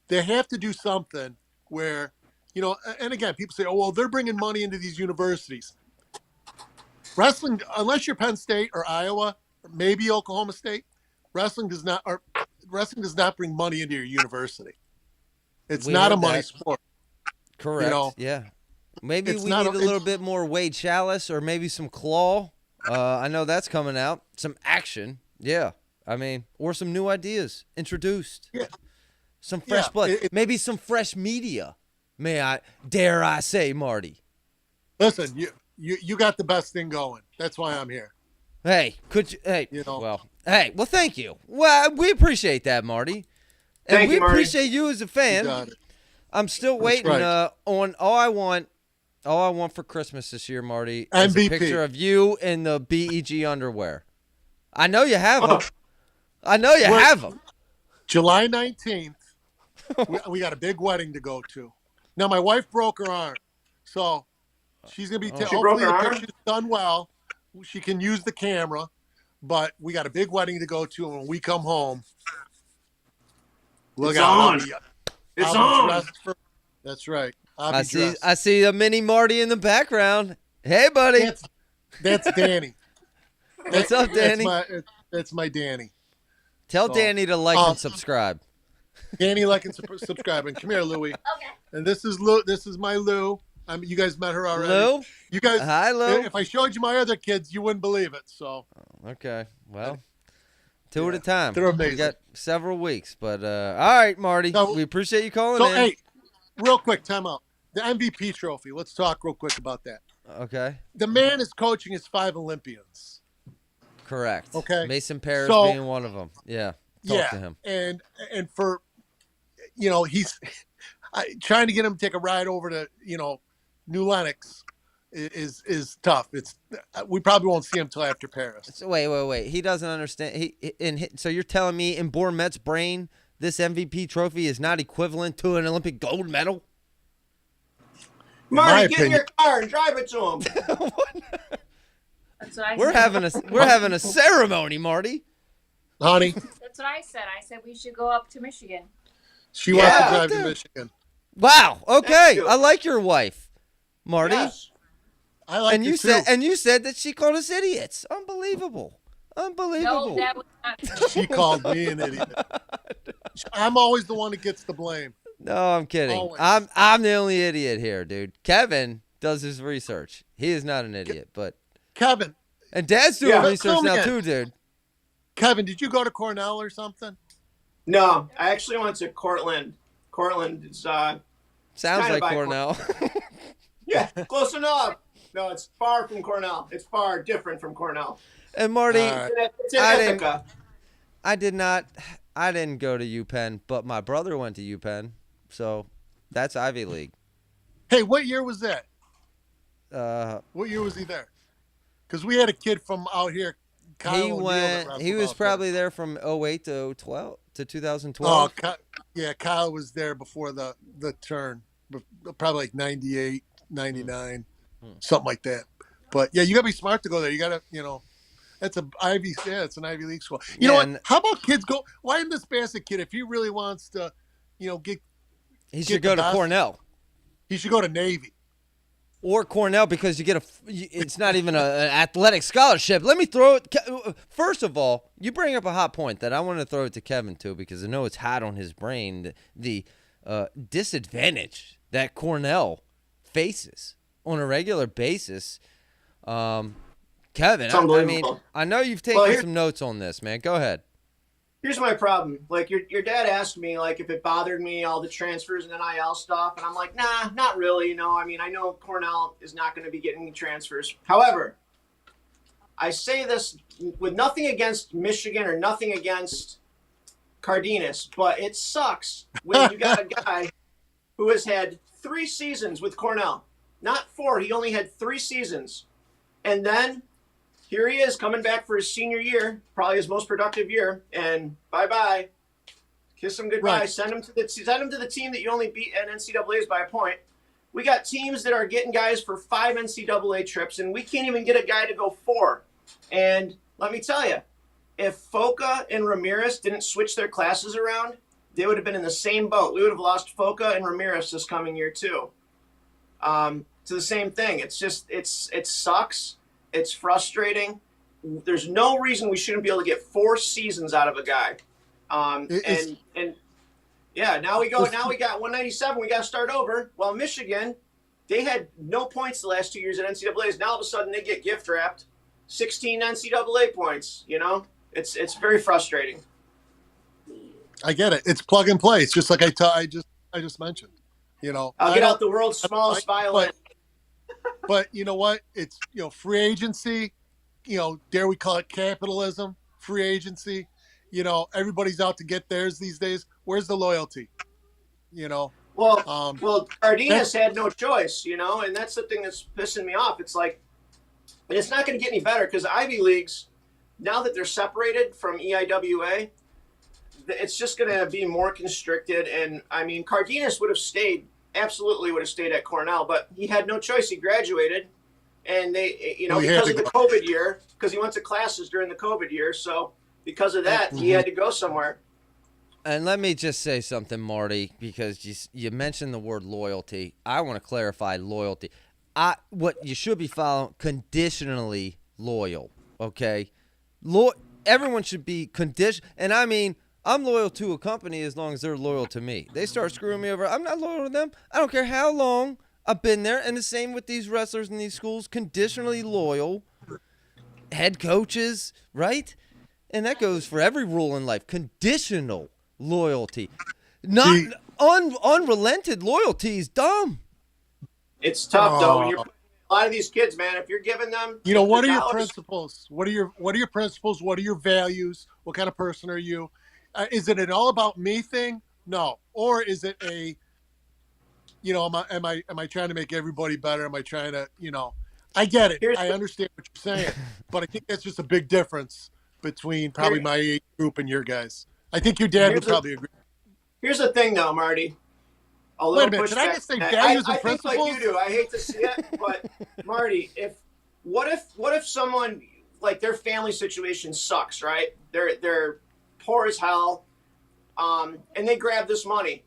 They have to do something where, and again, people say, oh, well, they're bringing money into these universities. Wrestling, unless you're Penn State or Iowa, or maybe Oklahoma State, wrestling does not bring money into your university. It's We not a heard money that. sport. Correct. Yeah. Maybe it's we not need a- a little bit more Wade Chalice or maybe some Claw. I know that's coming out. Some action. Yeah. I mean, or some new ideas introduced. Yeah. Some fresh Yeah, blood. Maybe some fresh media. Dare I say, Marty? Listen, you got the best thing going. That's why I'm here. Hey, could you? Hey, Well, thank you. Well, we appreciate that, Marty. And Thank we you, Marty. appreciate you as a you fan. got it. I'm still waiting right. on all I want for Christmas this year, Marty, is a MVP. picture of you in the BEG underwear. I know you have them. I know you have them. July 19th, we got a big wedding to go to. Now, my wife broke her arm, so she's going to be She broke hopefully her the arm? picture's done well. She can use the camera, but we got a big wedding to go to, and when we come home, look It's out. on. It's I'll be on. dressed for, that's right. I'll be I see. dressed. I see a mini Marty in the background. Hey, buddy. That's Danny. What's up, Danny? That's my Danny. Tell So, Danny to like and subscribe. Danny, like and subscribe. And come here, Louie. Okay. And this is Lou. This is my Lou. You guys met her already. Lou? You guys. Hi, Lou. If I showed you my other kids, you wouldn't believe it. So Okay. Well, two at a time. They're amazing. We got several weeks, but all right, Marty. So- we appreciate you calling So in. hey, real quick, time out. The MVP trophy. Let's talk real quick about that. Okay. The man is coaching his 5 Olympians. Correct. Okay. Mason Paris So- being one of them. Yeah. Talk to him. and for he's trying to get him to take a ride over to New Lenox is tough. We probably won't see him till after Paris. So wait. He doesn't understand. So you're telling me in Bourmet's brain, this MVP trophy is not equivalent to an Olympic gold medal? Marty, get in opinion. your car and drive it to him. That's what I We're said. having a ceremony, Marty. Honey, That's what I said. I said we should go up to Michigan. she wants to Yeah. drive to Michigan. Wow. Okay. Thank you. I like your wife, Marty. Yes. I like And it you too. said that she called us idiots. Unbelievable. No, Unbelievable. that was not. She called me an idiot. I'm always the one that gets the blame. No, I'm kidding. Always. I'm the only idiot here, dude. Kevin does his research. He is not an idiot, but Kevin, and Dad's doing Yeah. research Tell me now again. too, dude. Kevin, did you go to Cornell or something? No, I actually went to Cortland. Cortland is Sounds kinda like by Cornell. yeah, close enough. No, it's far from Cornell. It's far different from Cornell. And Marty, All right. It's in I didn't- Ithaca. I didn't go to UPenn, but my brother went to UPenn, so that's Ivy League. Hey, what year was that? Uh, What year was he there? Because we had a kid from out here. Kyle he O'Neill, that went. wrestled He was out there. probably there from 08 to 12 to Oh, 2012. yeah, Kyle was there before the turn, probably like 98, 99, something like that. But yeah, you gotta be smart to go there. You gotta, That's a Ivy. Yeah, it's an Ivy League school. You Yeah, know what? and How about kids go? Why isn't this Bassett kid, if he really wants to, get he get should the go to best, Cornell. he should go to Navy. Or Cornell, because you get it's not even an athletic scholarship. Let me throw it. First of all, you bring up a hot point that I want to throw it to Kevin too, because I know it's hot on his brain. The disadvantage that Cornell faces on a regular basis. Kevin, It's I mean, unbelievable. I know you've taken some notes on this, man. Go ahead. Here's my problem. Like your dad asked me like if it bothered me, all the transfers and NIL stuff, and I'm like, nah, not really. I mean, I know Cornell is not going to be getting transfers. However, I say this with nothing against Michigan or nothing against Cardenas, but it sucks when you got a guy who has had 3 seasons with Cornell, not 4. He only had 3 seasons, and then here he is coming back for his senior year, probably his most productive year, and bye-bye. Kiss him goodbye. Right. Send him to the team that you only beat at NCAAs by a point. We got teams that are getting guys for 5 NCAA trips, and we can't even get a guy to go 4. And let me tell you, if Foca and Ramirez didn't switch their classes around, they would have been in the same boat. We would have lost Foca and Ramirez this coming year too. To the same thing. It's just it sucks. It's frustrating. There's no reason we shouldn't be able to get 4 seasons out of a guy. And yeah, now we got 197. We got to start over. Well, Michigan, they had no points the last 2 years at NCAAs. Now all of a sudden they get gift wrapped 16 NCAA points. It's very frustrating. I get it. It's plug and play. It's just like I just mentioned. I'll get out the world's smallest violin. But you know what? It's free agency. Dare we call it capitalism? Free agency. Everybody's out to get theirs these days. Where's the loyalty? Well, Cardenas had no choice, and that's the thing that's pissing me off. It's like, it's not going to get any better because Ivy Leagues, now that they're separated from EIWA, it's just going to be more constricted. And I mean, Cardenas absolutely would have stayed at Cornell, but he had no choice. He graduated, and they, because of the COVID year, because he went to classes during the COVID year. So because of that, he had to go somewhere. And let me just say something, Marty, because you mentioned the word loyalty. I want to clarify loyalty. What you should be following, conditionally loyal, okay? Everyone should be and I mean, I'm loyal to a company as long as they're loyal to me. They start screwing me over, I'm not loyal to them. I don't care how long I've been there. And the same with these wrestlers in these schools, conditionally loyal head coaches, right? And that goes for every rule in life. Conditional loyalty. Not unrelented loyalty is dumb. It's tough though. You're a lot of these kids, man. If you're giving them, what are your principles? What are your principles? What are your values? What kind of person are you? Is it an all about me thing? No. Or is it a, am I trying to make everybody better? Am I trying to, I get it. I understand what you're saying, but I think that's just a big difference between probably my age group and your guys. I think your dad would probably agree. Here's the thing, though, Marty. Wait a minute. Did I just say values and principles? I think like you do. I hate to see it, but Marty, what if someone, like, their family situation sucks, right? They're poor as hell, and they grab this money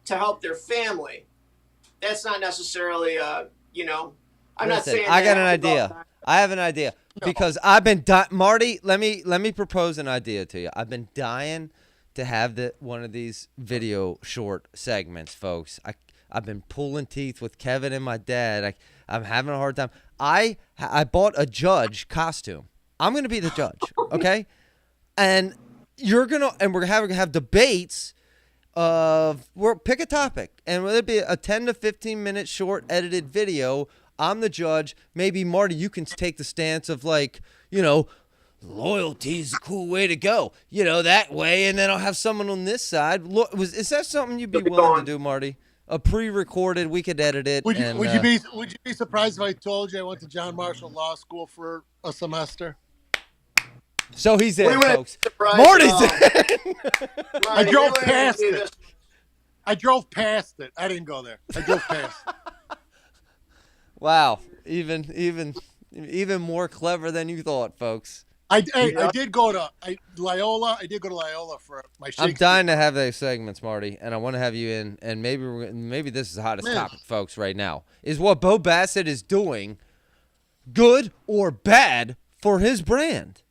to help their family. That's not necessarily, I'm not saying. I got an idea. I have an idea because I've been Marty. Let me propose an idea to you. I've been dying to have one of these video short segments, folks. I've been pulling teeth with Kevin and my dad. I'm having a hard time. I bought a judge costume. I'm gonna be the judge, okay? And we're gonna have debates we'll pick a topic, and whether it be a 10 to 15 minute short edited video. I'm the judge. Maybe Marty, you can take the stance of loyalty is a cool way to go, that way, and then I'll have someone on this side. Is that something you'd be willing to do, Marty? A pre-recorded, we could edit it. Would you be surprised if I told you I went to John Marshall Law School for a semester? So he's in, folks. Marty's in. I drove past it. I drove past it. I didn't go there. I drove past it. Wow, even more clever than you thought, folks. I did go to Loyola. I did go to Loyola for my Shakespeare. I'm dying to have those segments, Marty, and I want to have you in. And maybe this is the hottest topic, folks, right now. Is what Bo Bassett is doing good or bad for his brand?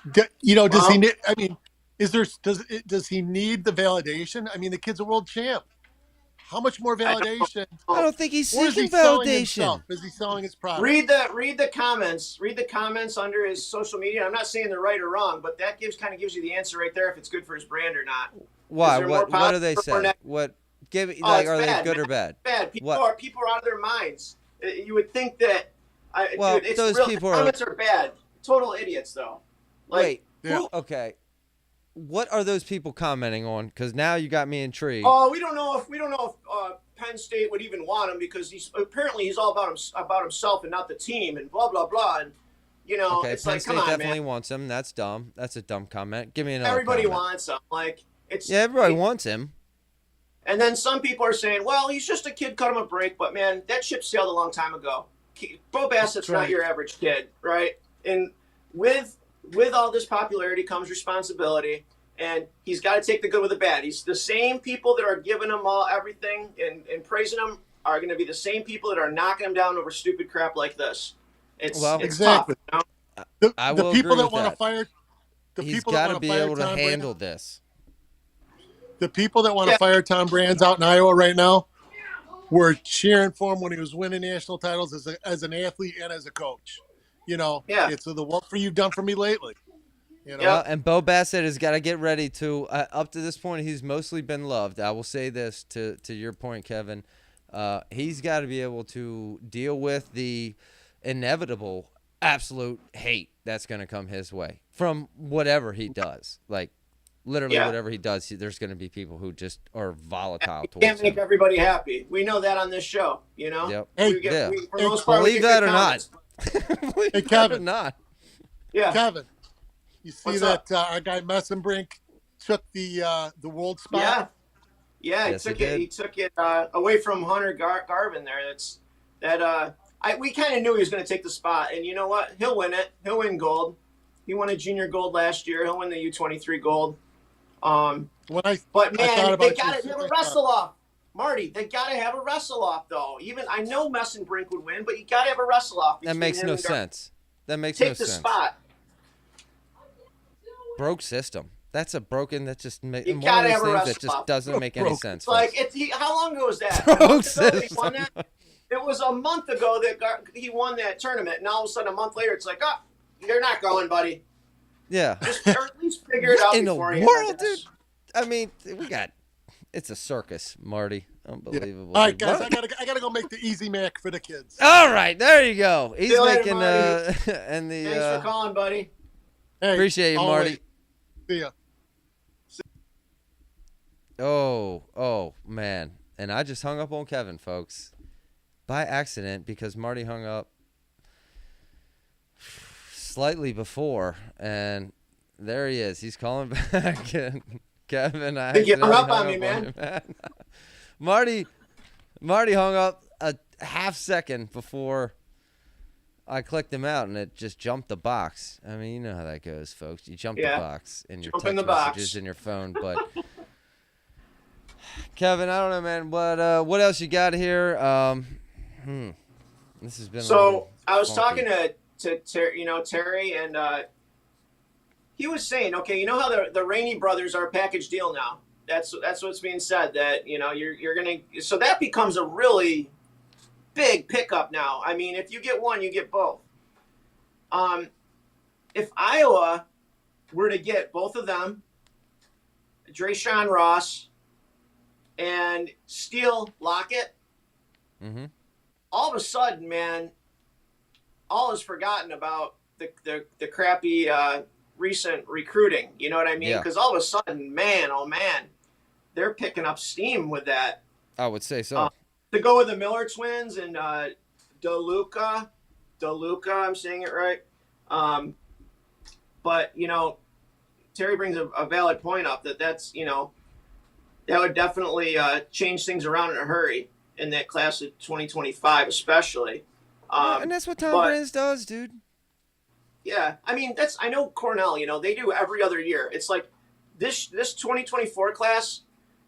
Does he need? I mean, does he need the validation? I mean, the kid's a world champ. How much more validation? I don't think he's Or is seeking he selling validation. himself? Is he selling his product? Read the comments. Read the comments under his social media. I'm not saying they're right or wrong, but that kind of gives you the answer right there if it's good for his brand or not. Why? What do they say? What? Are they good or bad? Bad. People are out of their minds. You would think that. Those people the comments are bad. Total idiots, though. Wait. Okay. What are those people commenting on? Because now you got me intrigued. Oh, we don't know if Penn State would even want him because he's all about himself and not the team and blah blah blah. And okay, it's Penn like, State come on, definitely man. wants him. That's dumb. That's a dumb comment. Give me another. Everybody comment. wants him. Everybody wants him. And then some people are saying, well, he's just a kid, cut him a break. But man, that ship sailed a long time ago. Bo Bassett's not your average kid, right? And with all this popularity comes responsibility, and he's got to take the good with the bad. He's the same people that are giving him everything and praising him are going to be the same people that are knocking him down over stupid crap like this. It's exactly. Tough, the people that want to fire. He's got to be able to handle this. The people that want to fire Tom Brands out in Iowa right now were cheering for him when he was winning national titles as an athlete and as a coach. It's the what for you've done for me lately. And Bo Bassett has got to get ready to. Up to this point, he's mostly been loved. I will say this to your point, Kevin. He's got to be able to deal with the inevitable, absolute hate that's going to come his way from whatever he does. Like literally, whatever he does, there's going to be people who just are volatile. He can't make everybody happy. We know that on this show. Yep. Believe that or not. Hey, Kevin. Not. Yeah. Kevin, you see that our guy Messenbrink took the world spot? Yeah. Yes, he took it away from Hunter Garvin there. We kind of knew he was going to take the spot, and you know what? He'll win it. He'll win gold. He won a junior gold last year. He'll win the U23 gold. But man, they got to have a wrestle off. Marty, they got to have a wrestle off, though. Even I know Messenbrink would win, but you got to have a wrestle off. That makes no sense. That makes no sense. Take the spot. Broke system. That's a broken. That just one of those things that just doesn't make any sense. Like how long ago was that? Broke system. It was a month ago that he won that tournament, and all of a sudden, a month later, it's like, you're not going, buddy. Yeah. Just or at least figure it out in the before world, dude. I mean, it's a circus, Marty. Unbelievable. All right, guys, I gotta go make the Easy Mac for the kids. All right, there you go. He's later, making and the. Thanks for calling, buddy. Hey, appreciate you, Marty. See ya. Oh, man. And I just hung up on Kevin, folks, by accident because Marty hung up slightly before, and there he is. He's calling back. And Kevin, I think you hung up on me, man. Marty hung up a half second before I clicked him out, and it just jumped the box. I mean, you know how that goes, folks. You jump the box in your text messages in your phone. But Kevin, I don't know, man. What else you got here? This has been so. I was talking to Terry, and he was saying, okay, you know how the Rainey brothers are a package deal now. That's what's being said. That you're gonna. So that becomes a really big pickup now. I mean, if you get one, you get both. If Iowa were to get both of them, Drayshawn Ross and Steele Lockett, all of a sudden, man, all is forgotten about the crappy recent recruiting. You know what I mean? Because all of a sudden, man, oh man, they're picking up steam with that. I would say so. To go with the Miller twins and DeLuca, I'm saying it right. But Terry brings a valid point up that's that would definitely change things around in a hurry in that class of 2025, especially. And that's what Tom Brands does, dude. Yeah, I mean I know Cornell. They do every other year. It's like this 2024 class.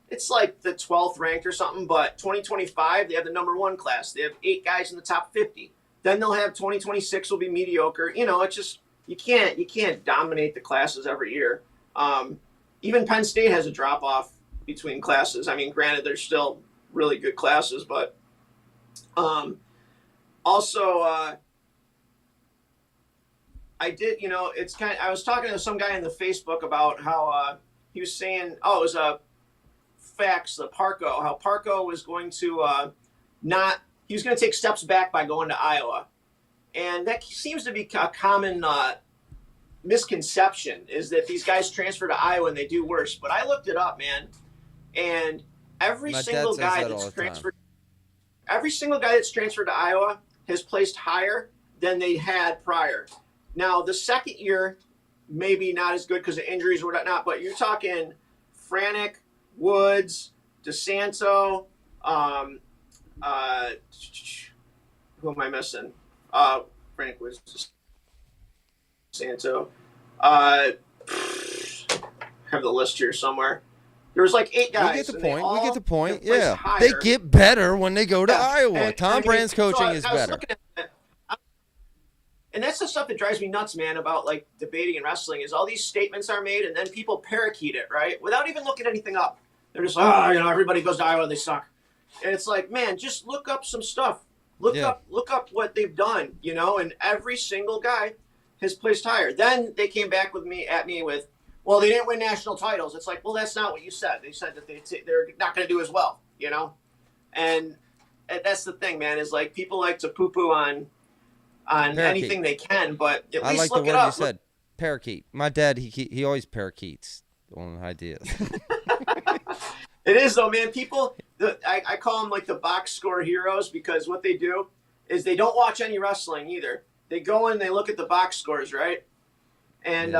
It's like the 12th ranked or something. But 2025 they have the number 1 class. They have 8 guys in the top 50. Then they'll have 2026 will be mediocre. It's just you can't dominate the classes every year. Even Penn State has a drop off between classes. I mean, granted, they're still really good classes, but also. I did, I was talking to some guy in the Facebook about how he was saying, it was facts, the Parco, how Parco was going to he was going to take steps back by going to Iowa. And that seems to be a common misconception, is that these guys transfer to Iowa and they do worse. But I looked it up, man, and every single guy that's transferred to Iowa has placed higher than they had prior. Now, the second year, maybe not as good because of injuries or whatnot, but you're talking Franek, Woods, DeSanto, who am I missing? Franek, Woods, DeSanto. I have the list here somewhere. There was like 8 guys. We get the point. Yeah. Higher. They get better when they go to Iowa. Tom Brand's coaching is better. And that's the stuff that drives me nuts, man, about like debating and wrestling, is all these statements are made and then people parakeet it, right? Without even looking anything up. They're just like, everybody goes to Iowa, they suck. And it's like, man, just look up some stuff. Look up what they've done, and every single guy has placed higher. Then they came back at me with, well, they didn't win national titles. It's like, well, that's not what you said. They said that they're not going to do as well, And that's the thing, man, is like people like to poo-poo on anything they can, but at least look it up. I like the word you said, parakeet. My dad, he always parakeets on ideas. It is, though, man. People, I call them like the box score heroes, because what they do is they don't watch any wrestling either. They go in, they look at the box scores, right? And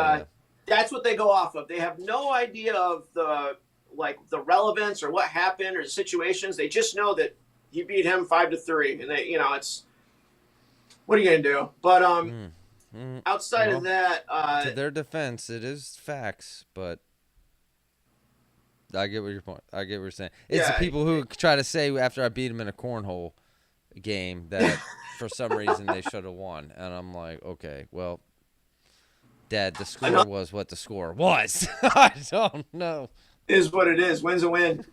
that's what they go off of. They have no idea of the relevance or what happened or the situations. They just know that you beat him 5-3, and they, it's. What are you gonna do? But outside of that, to their defense, it is facts. But I get what you're saying. It's the people who try to say after I beat them in a cornhole game that for some reason they should have won, and I'm like, okay, well, Dad, the score was what the score was. I don't know. Is what it is. Win's a win.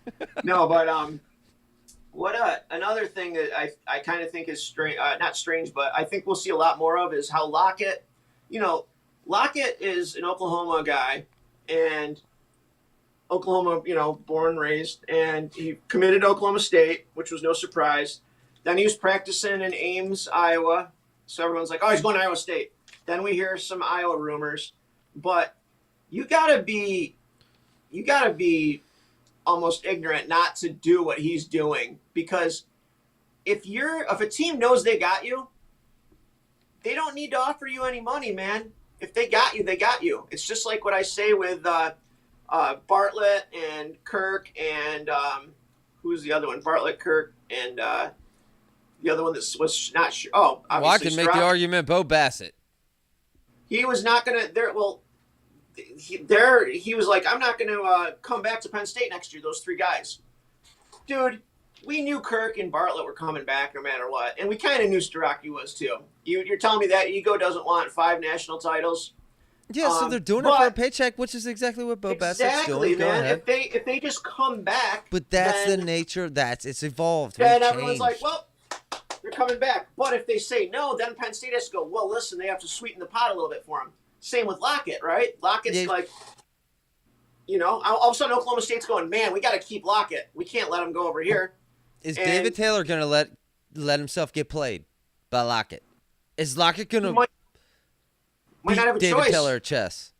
No, but another thing that I kind of think is strange, not strange, but I think we'll see a lot more of is how Lockett is an Oklahoma guy, and Oklahoma, born and raised, and he committed to Oklahoma State, which was no surprise. Then he was practicing in Ames, Iowa. So everyone's like, oh, he's going to Iowa State. Then we hear some Iowa rumors, but you gotta be almost ignorant not to do what he's doing, because if a team knows they got you, they don't need to offer you any money, man. If they got you, they got you. It's just like what I say with Bartlett and Kirk and who's the other one? Bartlett, Kirk, and the other one that was not sure. Oh, obviously I can make the argument Bo Bassett. He was not going to he was like, I'm not going to come back to Penn State next year, those 3 guys. Dude, we knew Kirk and Bartlett were coming back no matter what, and we kind of knew Starocki was too. You're telling me that ego doesn't want 5 national titles? Yeah, so they're doing it for a paycheck, which is exactly what Bo Bassett's doing. Exactly, man. If they just come back, but that's the nature. It's evolved. Then everyone's like, well, they're coming back. But if they say no, then Penn State has to go, well, listen, they have to sweeten the pot a little bit for him. Same with Lockett, right? Lockett's like, all of a sudden Oklahoma State's going, man, we got to keep Lockett. We can't let him go over here. Is David Taylor going to let himself get played by Lockett? Is Lockett going to might not have a David choice. Taylor at chess?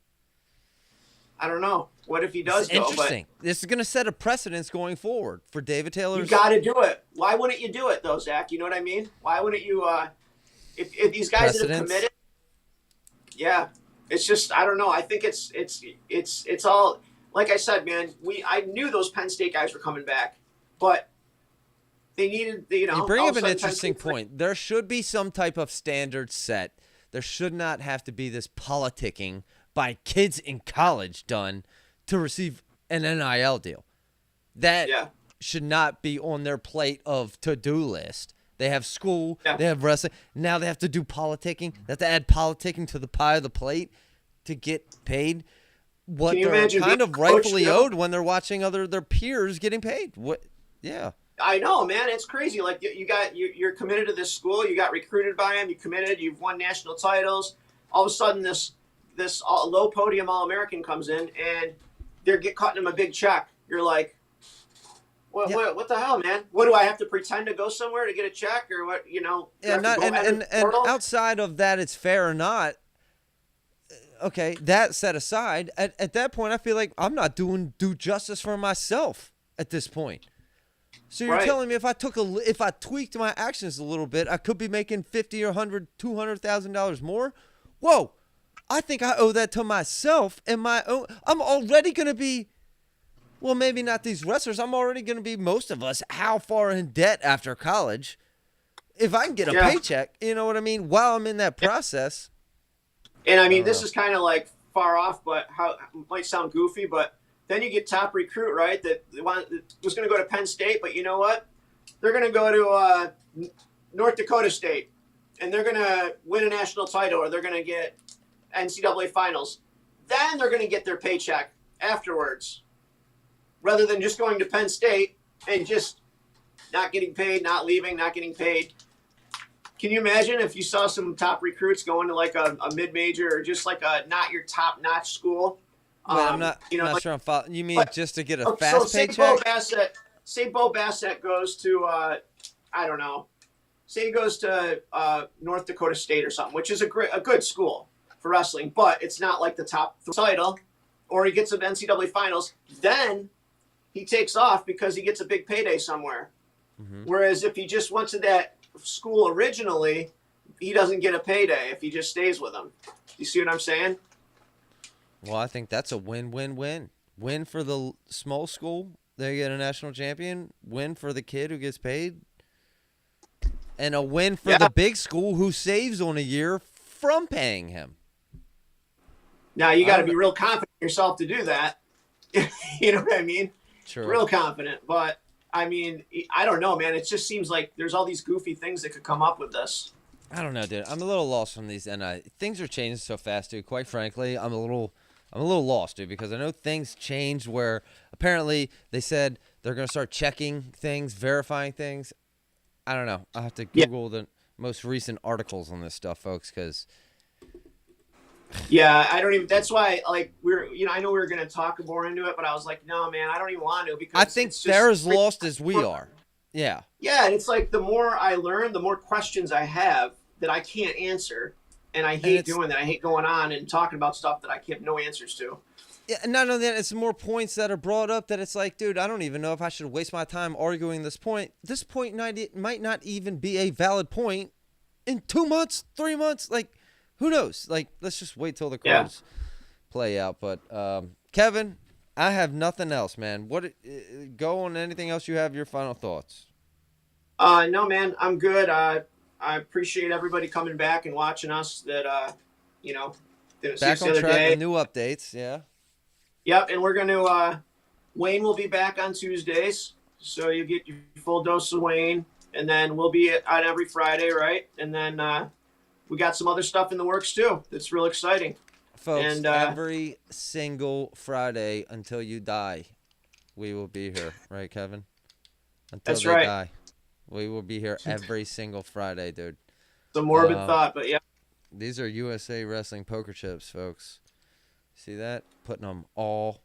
I don't know. What if he does go? Interesting. This is going to set a precedence going forward for David Taylor. You got to do it. Why wouldn't you do it, though, Zach? You know what I mean? Why wouldn't you? If these guys that have committed, yeah, it's just I don't know. I think it's all like I said, man. I knew those Penn State guys were coming back, but they needed You bring up an interesting point. There should be some type of standard set there should not have to be this politicking by kids in college done to receive an NIL deal. That should not be on their plate of to-do list. They have school, they have wrestling. Now they have to do politicking. They have to add politicking to the pie of the plate to get paid what they're kind of rightfully owed when they're watching their peers getting paid. What? Yeah. I know, man. It's crazy. Like you're committed to this school. You got recruited by them. You committed. You've won national titles. All of a sudden, this low podium All-American comes in, and they're cutting him a big check. You're like, what the hell, man? What do I have to pretend to go somewhere to get a check, or what? You know? Yeah, and outside of that, it's fair or not. Okay, that set aside, at that point, I feel like I'm not doing due justice for myself at this point. So you're telling me if I tweaked my actions a little bit, I could be making $50 or $100, $200,000 more? Whoa, I think I owe that to myself and my own. I'm already going to be, well, maybe not these wrestlers. I'm already going to be, most of us, how far in debt after college. If I can get a paycheck, you know what I mean, while I'm in that process. And I mean, this is kind of like far off, but how might sound goofy, but then you get top recruit, right? That was going to go to Penn State, but you know what? They're going to go to North Dakota State, and they're going to win a national title, or they're going to get NCAA finals. Then they're going to get their paycheck afterwards, rather than just going to Penn State and just not getting paid, not leaving, not getting paid. Can you imagine if you saw some top recruits going to like a mid-major or just like a not your top-notch school? I'm not sure I'm following. You mean just to get a fast paycheck? Say Bo Bassett goes to, I don't know, say he goes to North Dakota State or something, which is a good school for wrestling, but it's not like the top title, or he gets an NCAA finals. Then he takes off because he gets a big payday somewhere. Mm-hmm. Whereas if he just went to that school originally, he doesn't get a payday if he just stays with them. You see what I'm saying? Well, I think that's a win-win-win. Win for the small school, they get a national champion. Win for the kid who gets paid. And a win for the big school who saves on a year from paying him. Now, you got to be real confident in yourself to do that. You know what I mean? True. Real confident. But, I mean, I don't know, man. It just seems like there's all these goofy things that could come up with this. I don't know, dude. I'm a little lost from these, and things are changing so fast, dude. Quite frankly, I'm a little lost, dude, because I know things changed where apparently they said they're going to start checking things, verifying things. I don't know. I'll have to Google the most recent articles on this stuff, folks, because... Yeah, I don't even. That's why, like, I know we were going to talk more into it, but I was like, no, man, I don't even want to, because I think they're as lost as we are. Yeah. Yeah, and it's like the more I learn, the more questions I have that I can't answer, and I hate doing that. I hate going on and talking about stuff that I have no answers to. Yeah, and not only that, it's more points that are brought up that it's like, dude, I don't even know if I should waste my time arguing this point. This point might not even be a valid point in 2 months, 3 months, like. Who knows? Like, let's just wait till the cards play out. But, Kevin, I have nothing else, man. Go on anything else you have, your final thoughts. No, man, I'm good. I appreciate everybody coming back and watching us. That, back on track with new updates, yeah. Yep, and we're going to, Wayne will be back on Tuesdays. So you get your full dose of Wayne. And then we'll be on every Friday, right? And then, we got some other stuff in the works, too. That's real exciting. Folks, and, every single Friday until you die, we will be here. Right, Kevin? Until that's they right. die. We will be here every single Friday, dude. It's a morbid thought, but yeah. These are USA Wrestling poker chips, folks. See that? Putting them all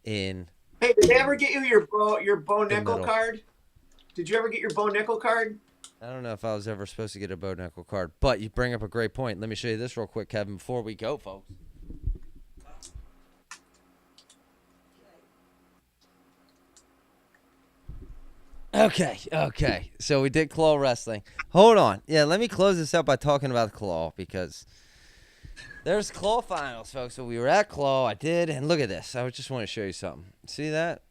in. Hey, did they ever get you your Bo Nickel card? Did you ever get your Bo Nickel card? I don't know if I was ever supposed to get a Bo Nickel card, but you bring up a great point. Let me show you this real quick, Kevin, before we go, folks. Okay. So we did claw wrestling. Hold on. Yeah, let me close this up by talking about claw, because there's claw finals, folks. So we were at claw. I did, and look at this. I just want to show you something. See that?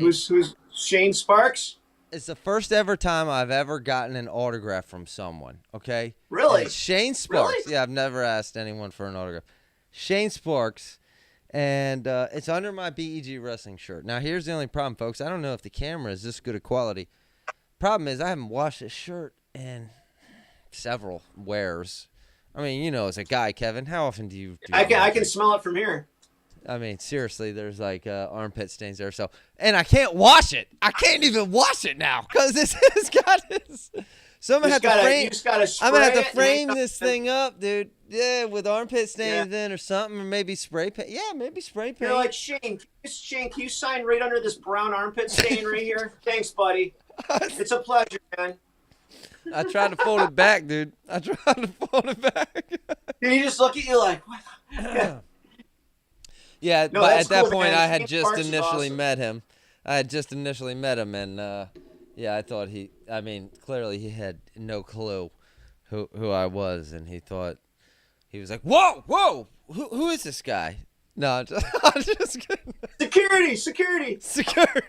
Who's Shane Sparks? It's the first ever time I've ever gotten an autograph from someone. Okay. Really? And Shane Sparks. Really? Yeah, I've never asked anyone for an autograph. Shane Sparks, and it's under my BEG wrestling shirt. Now, here's the only problem, folks. I don't know if the camera is this good a quality. Problem is, I haven't washed this shirt in several wears. I mean, as a guy, Kevin, how often do you? I can smell it from here. I mean, seriously, there's like armpit stains there. So, and I can't wash it. I can't even wash it now because this has got this. So I'm gonna have to frame. I'm gonna have to frame this thing up, dude. Yeah, with armpit stains in or something, or maybe spray paint. Yeah, maybe spray paint. You're like, Shane, can you sign right under this brown armpit stain right here? Thanks, buddy. It's a pleasure, man. I tried to fold it back, dude. I tried to fold it back. Did he just look at you like, what? Yeah, No, but that's at that cool, point, man. I had Shane just Sparks is initially awesome. met him. And yeah, I thought clearly he had no clue who I was, and he was like, whoa, who is this guy? No, I'm just kidding. Security.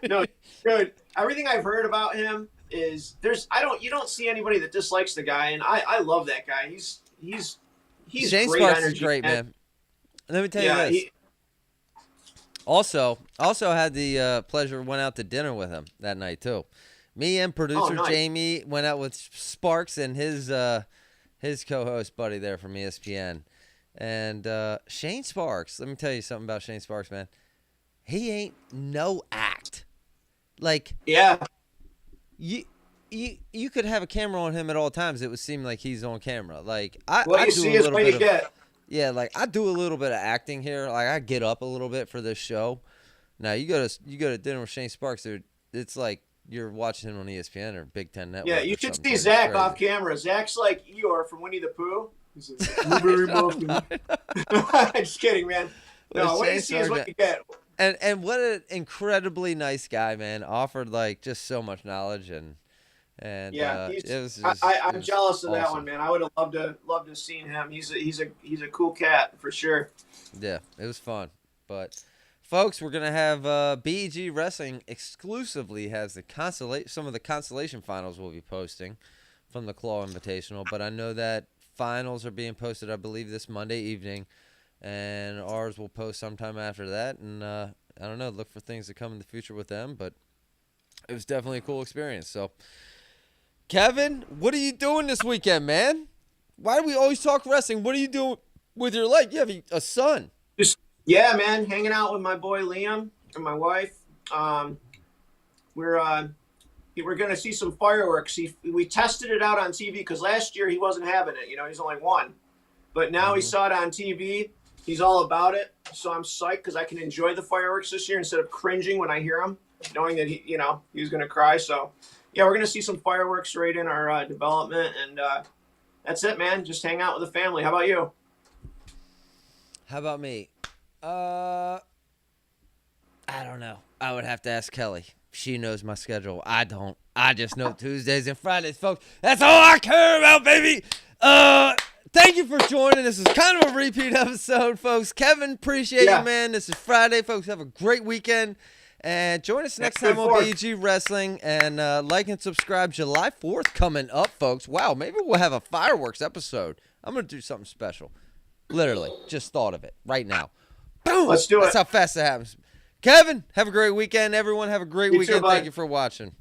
No, dude. Everything I've heard about him is you don't see anybody that dislikes the guy, and I love that guy. He's Shane great Sparks energy, is great, man. Let me tell you this. He, Also had the pleasure, went out to dinner with him that night too. Me and producer nice. Jamie went out with Sparks and his co-host buddy there from ESPN. And Shane Sparks, let me tell you something about Shane Sparks, man. He ain't no act. Like, yeah. You could have a camera on him at all times. It would seem like he's on camera. Like I What you do see a is little what bit you of, get. yeah, like I do a little bit of acting here. Like I get up a little bit for this show. Now you go to dinner with Shane Sparks, dude. It's like you're watching him on ESPN or Big Ten Network. Yeah, you or should something. see It's Zach crazy. off camera. Zach's like Eeyore from Winnie the Pooh. He's like, "Blueberry muffin." Just kidding, man. No, Well, what you Shane see is what Sparks- you get. And what an incredibly nice guy, man. Offered like just so much knowledge and Yeah, it was I'm it jealous was of that awesome. one, man. I would have loved to seen him. He's a cool cat for sure. Yeah, it was fun. But folks, we're gonna have BEG Wrestling exclusively has some of the consolation finals we'll be posting from the Claw Invitational. But I know that finals are being posted, I believe, this Monday evening, and ours will post sometime after that. And I don't know, look for things to come in the future with them. But it was definitely a cool experience. So, Kevin, what are you doing this weekend, man? Why do we always talk wrestling? What are you doing with your life? You have a son. Yeah, man, hanging out with my boy Liam and my wife. We're gonna see some fireworks. We tested it out on TV because last year he wasn't having it. He's only one, but now he saw it on TV. He's all about it. So I'm psyched because I can enjoy the fireworks this year instead of cringing when I hear them, knowing that he was gonna cry. So yeah, we're gonna see some fireworks right in our development, and that's it, man. Just hang out with the family. How about you? How about me? I don't know. I would have to ask Kelly. She knows my schedule. I don't. I just know Tuesdays and Fridays, folks. That's all I care about, baby. Thank you for joining. This is kind of a repeat episode, folks. Kevin, appreciate you, man. This is Friday, folks. Have a great weekend. And join us next time on BEG Wrestling. And like and subscribe. July 4th coming up, folks. Wow, maybe we'll have a fireworks episode. I'm going to do something special. Literally. Just thought of it right now. Boom! Let's do it. That's how fast that happens. Kevin, have a great weekend. Everyone, have a great weekend. Too, bud. Thank you for watching.